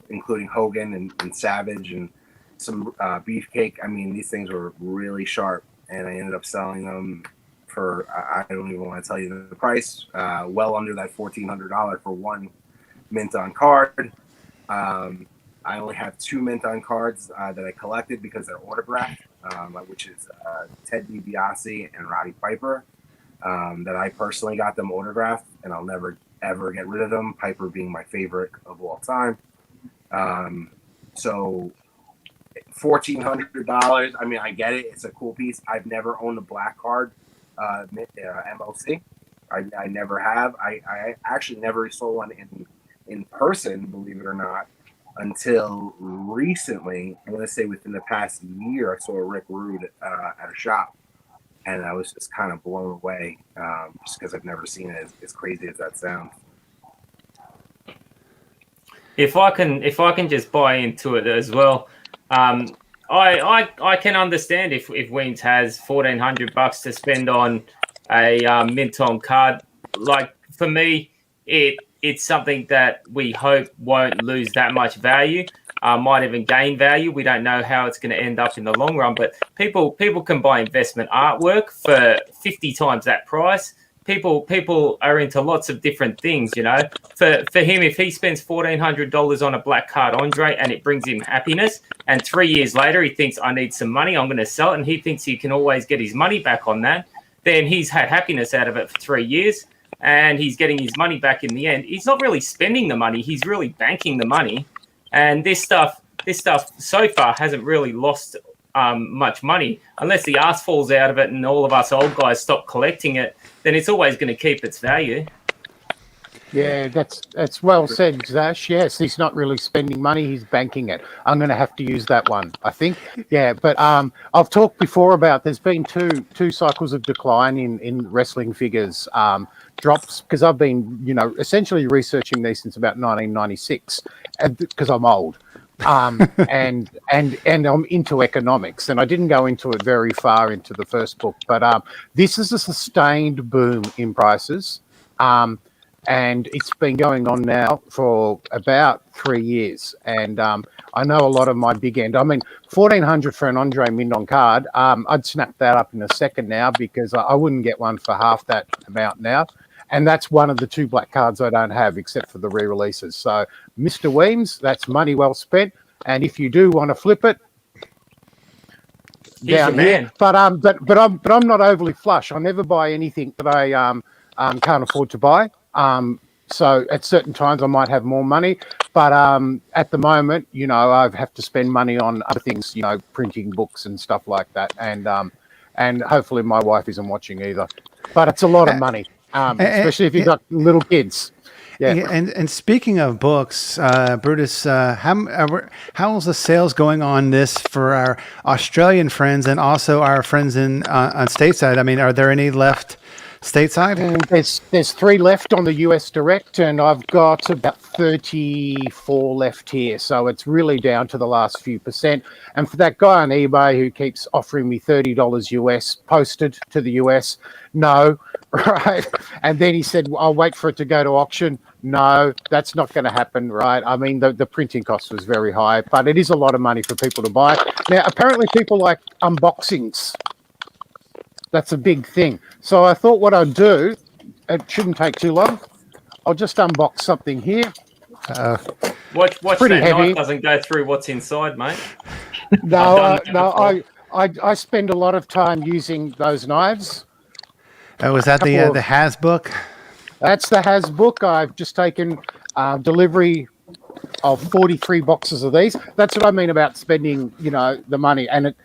including Hogan and Savage and some Beefcake. I mean, these things were really sharp, and I ended up selling them for I don't even want to tell you the price, well under that $1,400 for one mint on card. I only have 2 mint on cards that I collected because they're autographed, which is Ted DiBiase and Roddy Piper. That I personally got them autographed, and I'll never ever get rid of them. Piper being my favorite of all time. So $1,400. I mean, I get it; it's a cool piece. I've never owned a black card MOC. I never have. I actually never saw one in person, believe it or not, until recently. I want to say within the past year, I saw Rick Rude at a shop, and I was just kind of blown away, just because I've never seen it, as crazy as that sounds. If I can just buy into it as well, I can understand if Weens has $1,400 to spend on a mint on card. Like for me, it's something that we hope won't lose that much value. Might even gain value. We don't know how it's going to end up in the long run, but people can buy investment artwork for 50 times that price. People are into lots of different things, For him, if he spends $1,400 on a black card Andre and it brings him happiness, and 3 years later he thinks I need some money, I'm going to sell it, and he thinks he can always get his money back on that, then he's had happiness out of it for 3 years. And he's getting his money back in the end. He's not really spending the money. He's really banking the money. And this stuff so far hasn't really lost much money. Unless the ass falls out of it and all of us old guys stop collecting it, then it's always going to keep its value. Yeah, that's well said, Zash. Yes, he's not really spending money; he's banking it. I'm going to have to use that one, I think. Yeah, but I've talked before about there's been two cycles of decline in wrestling figures drops, because I've been essentially researching these since about 1996, because I'm old. And I'm into economics, and I didn't go into it very far into the first book, but this is a sustained boom in prices. And it's been going on now for about 3 years. And I know a lot of my big end. I mean, $1,400 for an Andre mint on card. I'd snap that up in a second now, because I wouldn't get one for half that amount now. And that's one of the 2 black cards I don't have, except for the re-releases. So, Mr. Weems, that's money well spent. And if you do want to flip it, down here. But I'm not overly flush. I never buy anything that I can't afford to buy. So at certain times I might have more money, but at the moment, I have to spend money on other things, printing books and stuff like that, and hopefully my wife isn't watching either. But it's a lot of money, especially if you've got little kids. Yeah. And speaking of books, Brutus, how's the sales going on this for our Australian friends and also our friends on stateside? I mean, are there any left stateside? There's 3 left on the US Direct, and I've got about 34 left here. So it's really down to the last few percent. And for that guy on eBay who keeps offering me $30 US posted to the US, no, right? And then he said, I'll wait for it to go to auction. No, that's not going to happen, right? I mean, the printing cost was very high, but it is a lot of money for people to buy. Now, apparently people like unboxings. That's a big thing. So I thought what I'd do, it shouldn't take too long. I'll just unbox something here. Watch pretty that heavy. knife doesn't go through what's inside, mate. No, I spend a lot of time using those knives. Oh, was that the Has book? That's the Has book. I've just taken delivery of 43 boxes of these. That's what I mean about spending, the money. And it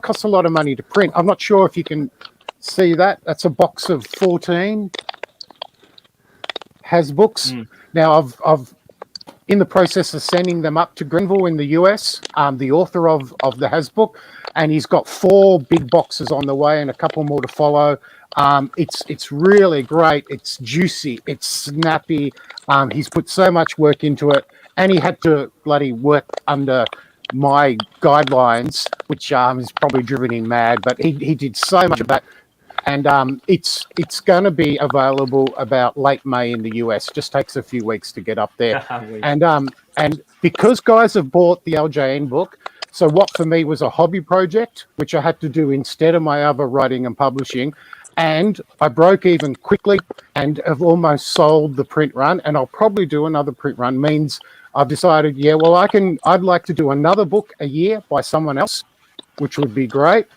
costs a lot of money to print. I'm not sure if you can see that. That's a box of 14 Has books. Now I've in the process of sending them up to Grenville in the US, the author of the Has book, and he's got 4 big boxes on the way and a couple more to follow. It's really great. It's juicy. It's snappy. He's put so much work into it, and he had to bloody work under my guidelines, which is probably driven him mad. But he did so much of that, and it's going to be available about late May in the US. Just takes a few weeks to get up there, and because guys have bought the LJN book. So what for me was a hobby project, which I had to do instead of my other writing and publishing. And I broke even quickly and have almost sold the print run. And I'll probably do another print run. Means I've decided, I'd like to do another book a year by someone else, which would be great.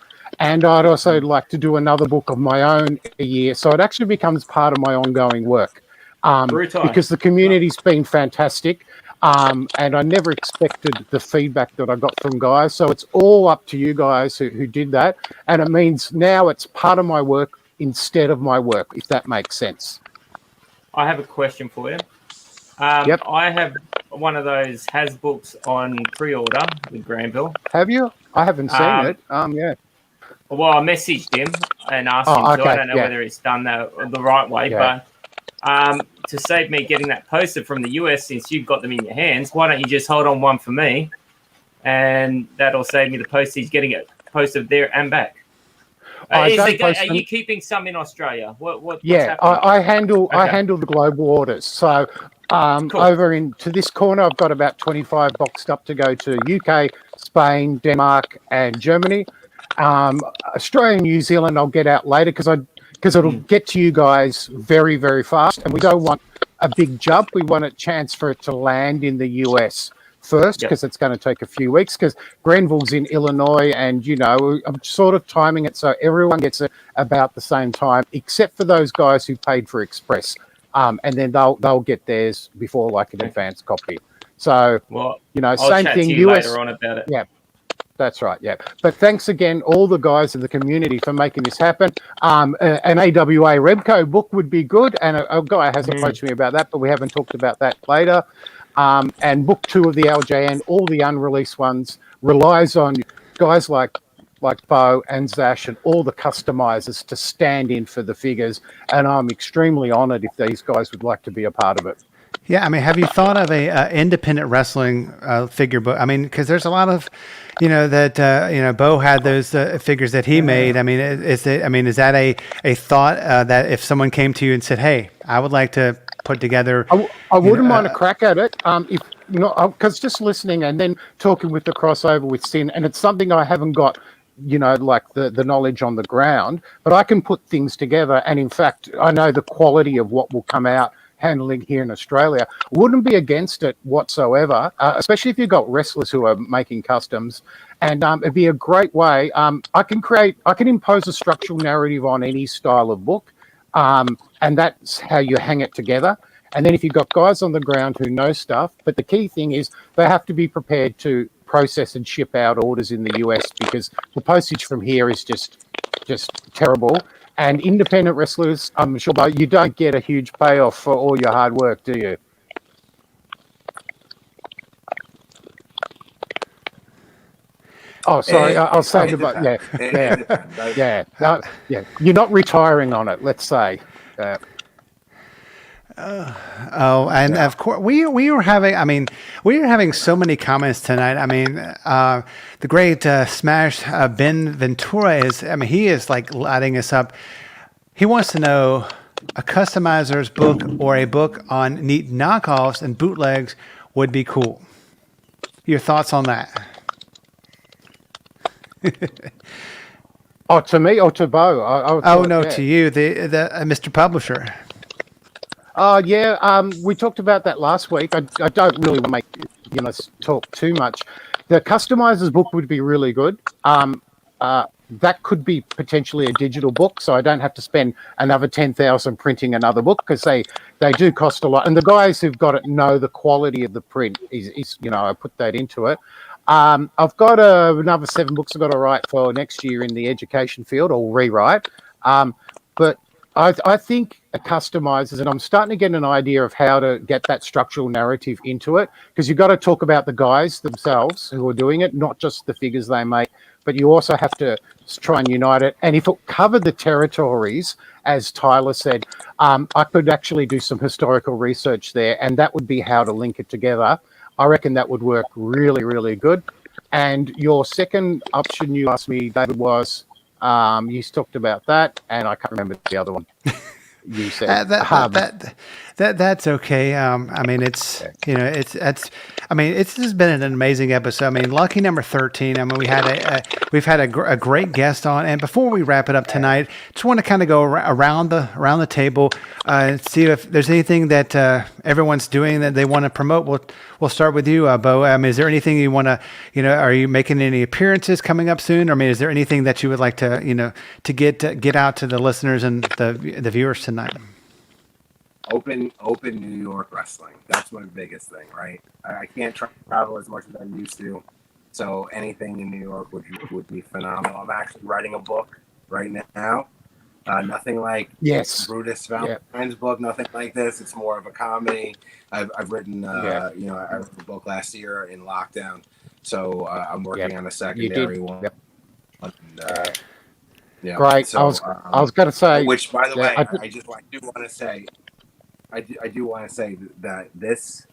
And I'd also like to do another book of my own a year. So it actually becomes part of my ongoing work. Because the community's been fantastic. And I never expected the feedback that I got from guys. So it's all up to you guys who did that. And it means now it's part of my work instead of my work, if that makes sense. I have a question for you. Yep. I have one of those Has books on pre-order with Granville. Have you? I haven't seen it. Yeah. Well, I messaged him and asked him to. I don't know whether he's done that the right way, but to save me getting that posted from the US, since you've got them in your hands, why don't you just hold on one for me, and that'll save me the postage getting it posted there and back. Are you keeping some in Australia? What's happening? I handle the global orders. So cool. Over into this corner, I've got about 25 boxed up to go to UK, Spain, Denmark, and Germany. Australia and New Zealand I'll get out later because it'll get to you guys very, very fast. And we don't want a big jump. We want a chance for it to land in the US first, because it's going to take a few weeks, because Grenville's in Illinois, and I'm sort of timing it so everyone gets it about the same time, except for those guys who paid for Express, and then they'll get theirs before like an advance copy. So I'll same chat thing. To you US later on about it. Yeah. That's right, yeah. But thanks again, all the guys in the community, for making this happen. An AWA Remco book would be good, and a guy has approached me about that, but we haven't talked about that later. And book 2 of the LJN, all the unreleased ones, relies on guys like Bo and Zash and all the customizers to stand in for the figures. And I'm extremely honored if these guys would like to be a part of it. Yeah, I mean, have you thought of a independent wrestling figure book? I mean, because there's a lot of, Bo had those figures that he made. I mean, is that a thought that if someone came to you and said, "Hey, I would like to put together," I wouldn't mind a crack at it. If because just listening and then talking with the crossover with Sin, and it's something I haven't got, like the knowledge on the ground, but I can put things together. And in fact, I know the quality of what will come out handling here in Australia. Wouldn't be against it whatsoever, especially if you've got wrestlers who are making customs. And it'd be a great way. I can impose a structural narrative on any style of book, and that's how you hang it together. And then if you've got guys on the ground who know stuff, but the key thing is they have to be prepared to process and ship out orders in the US, because the postage from here is just terrible. And independent wrestlers, I'm sure, but you don't get a huge payoff for all your hard work, do you? Oh, sorry. I'll say about yeah. You're not retiring on it, let's say. Of course we were having so many comments tonight. I mean, the great Smash Ben Ventura he is like lighting us up. He wants to know a customizer's book or a book on neat knockoffs and bootlegs would be cool. Your thoughts on that? Oh, to me or to Bo? To you, the Mr. Publisher. We talked about that last week. I don't really want to talk too much. The customizer's book would be really good. that could be potentially a digital book, so I don't have to spend another 10,000 printing another book, because they do cost a lot. And the guys who've got it know the quality of the print is I put that into it. I've got another 7 books I've got to write for next year in the education field, or rewrite. But I think it customizes, and I'm starting to get an idea of how to get that structural narrative into it, because you've got to talk about the guys themselves who are doing it, not just the figures they make, but you also have to try and unite it. And if it covered the territories, as Tyler said, I could actually do some historical research there, and that would be how to link it together. I reckon that would work really, really good. And your second option you asked me, David, was you talked about that, and I can't remember the other one. You said that's okay. I mean, it's this has been an amazing episode. I mean, lucky number 13. I mean, we've had a great guest on, and before we wrap it up tonight, just want to kind of go around the table and see if there's anything that everyone's doing that they want to promote. We'll start with you, Bo. I mean, is there anything you want to, are you making any appearances coming up soon? Or, I mean, is there anything that you would like to, to get out to the listeners and the viewers tonight? Open New York wrestling. That's my biggest thing, right? I can't travel as much as I'm used to, so anything in New York would be phenomenal. I'm actually writing a book right now. Nothing like Brutus Valentine's book. Nothing like this. It's more of a comedy. I've written, I wrote a book last year in lockdown, so I'm working on a secondary one. Yep. And, great. So, I was going to say, which, by the way, I do want to say that this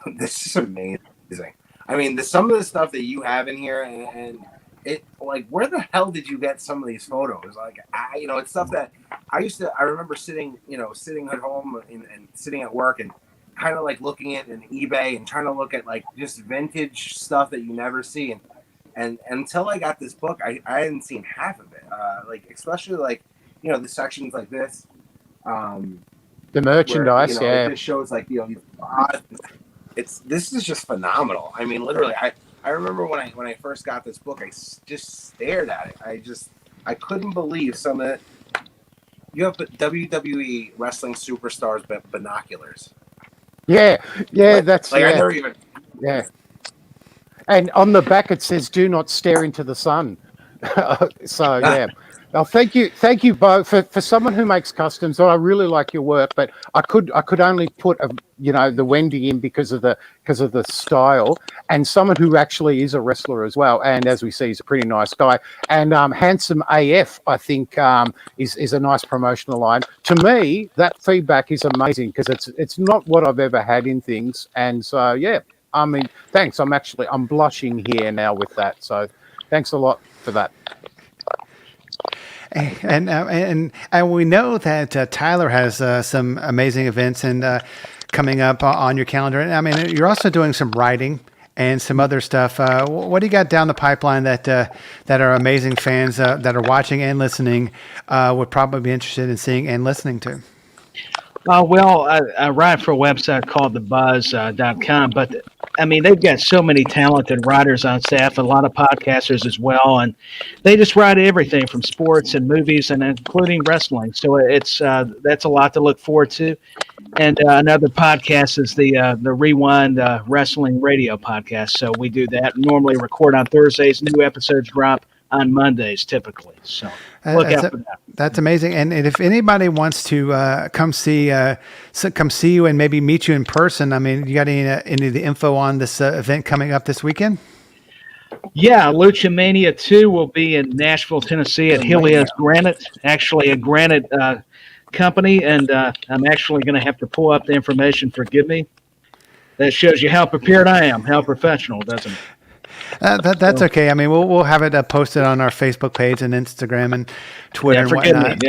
is amazing. I mean, some of the stuff that you have in here, and it, like, where the hell did you get some of these photos? Like, it's stuff that I remember sitting at home and sitting at work and kind of like looking at an eBay and trying to look at like just vintage stuff that you never see. And until I got this book, I hadn't seen half of it. Like, especially like, the sections like this. The merchandise, where, it just shows like, this is just phenomenal. I mean, literally, I remember when I first got this book, I just stared at it. I couldn't believe some of it. You have WWE wrestling superstars binoculars. Yeah, that's like I never even. Yeah. And on the back it says, "Do not stare into the sun." So yeah. Well, thank you, Bo. For someone who makes customs, I really like your work, but I could only put the Wendy in because of the style, and someone who actually is a wrestler as well. And as we see, he's a pretty nice guy, and handsome AF. I think is a nice promotional line. To me, that feedback is amazing because it's not what I've ever had in things, and so yeah. I mean, thanks. I'm blushing here now with that. So, thanks a lot for that. And we know that Tyler has some amazing events and coming up on your calendar. And I mean, you're also doing some writing and some other stuff. What do you got down the pipeline that our amazing fans that are watching and listening would probably be interested in seeing and listening to? I write for a website called thebuzz.com, but I mean, they've got so many talented writers on staff, a lot of podcasters as well, and they just write everything from sports and movies and including wrestling. So it's that's a lot to look forward to. And another podcast is the Rewind Wrestling Radio podcast. So we do that. Normally record on Thursdays. New episodes drop on Mondays typically. So look out for that. That's amazing. And if anybody wants to come see you and maybe meet you in person, I mean, you got any of the info on this event coming up this weekend? Yeah, Lucha Mania 2 will be in Nashville, Tennessee at Helios Granite, actually a granite company, and I'm actually going to have to pull up the information. Forgive me. That shows you how prepared I am, how professional, doesn't it? That's okay. I mean, we'll have it posted on our Facebook page and Instagram and Twitter and whatnot.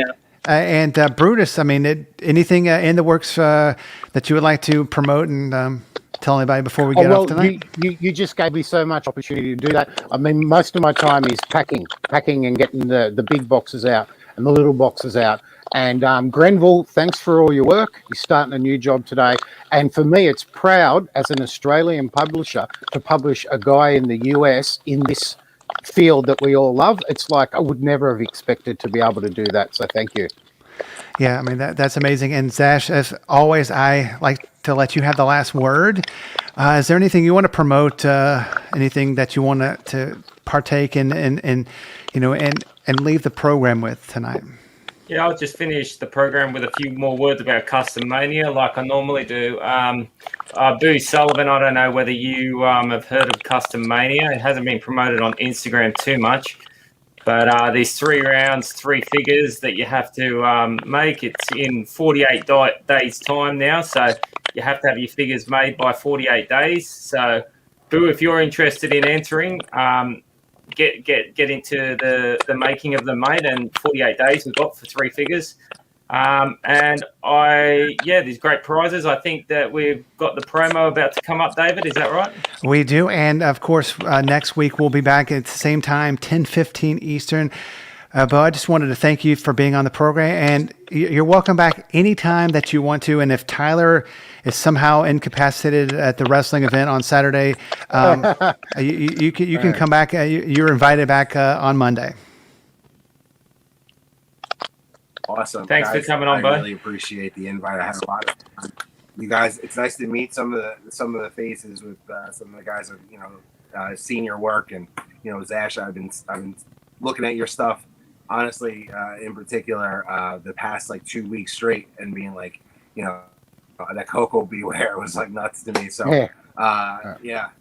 And Brutus, I mean, anything in the works that you would like to promote and tell anybody before we get off tonight? You just gave me so much opportunity to do that. I mean, most of my time is packing and getting the big boxes out and the little boxes out. And Grenville, thanks for all your work. You're starting a new job today. And for me, it's proud as an Australian publisher to publish a guy in the US in this field that we all love. It's like I would never have expected to be able to do that. So thank you. Yeah, I mean, that's amazing. And Zash, as always, I like to let you have the last word. Is there anything you want to promote? Anything that you want to partake in, and leave the program with tonight? Yeah, I'll just finish the program with a few more words about Custom Mania, like I normally do. Boo Sullivan, I don't know whether you have heard of Custom Mania. It hasn't been promoted on Instagram too much, but there's 3 rounds, 3 figures that you have to make. It's in 48 days' time now, so you have to have your figures made by 48 days. So, Boo, if you're interested in entering, get into the making of them, mate. And 48 days we've got for 3 figures. There's great prizes. I think that we've got the promo about to come up, David. Is that right? We do. And of course, next week we'll be back at the same time, 10:15 Eastern. But I just wanted to thank you for being on the program, and you're welcome back anytime that you want to. And if Tyler is somehow incapacitated at the wrestling event on Saturday, you can come back. You're invited back on Monday. Awesome. Thanks guys. for coming on, I bud. really appreciate the invite. I had a lot of fun. You guys, it's nice to meet some of the faces with some of the guys that seen your work, and Zash, I've been looking at your stuff. Honestly, in particular, the past 2 weeks straight, and being like, that Coco Beware was like nuts to me. So,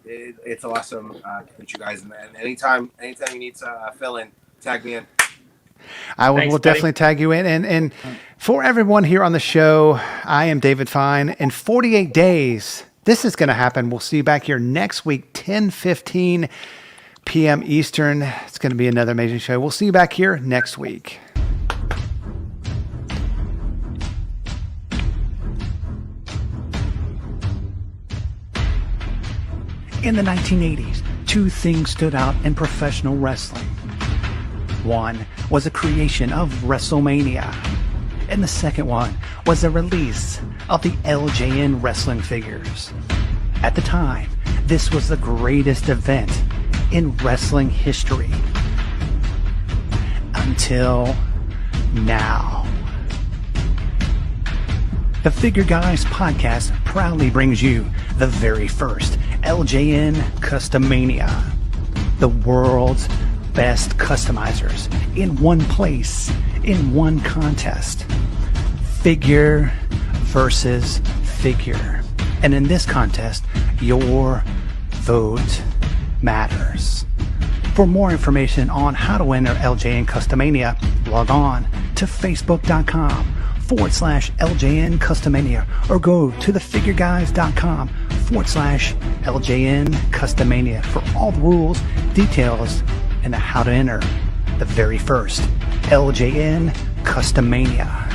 it's awesome to meet you guys. And anytime you need to fill in, tag me in. I will Thanks, will definitely tag you in. And for everyone here on the show, I am David Fine. In 48 days, this is going to happen. We'll see you back here next week, 10:15 p.m. Eastern. It's going to be another amazing show. We'll see you back here next week. In the 1980s, 2 things stood out in professional wrestling. One was a creation of WrestleMania, and the second one was a release of the LJN wrestling figures. At the time, this was the greatest event in wrestling history. Until now. The Figure Guys podcast proudly brings you the very first LJN Customania, the world's best customizers in one place, in one contest. Figure versus figure. And in this contest, your vote matters. For more information on how to enter LJN Customania, log on to facebook.com/LJN Customania or go to thefigureguys.com/LJN Customania for all the rules, details, and how to enter the very first LJN Customania.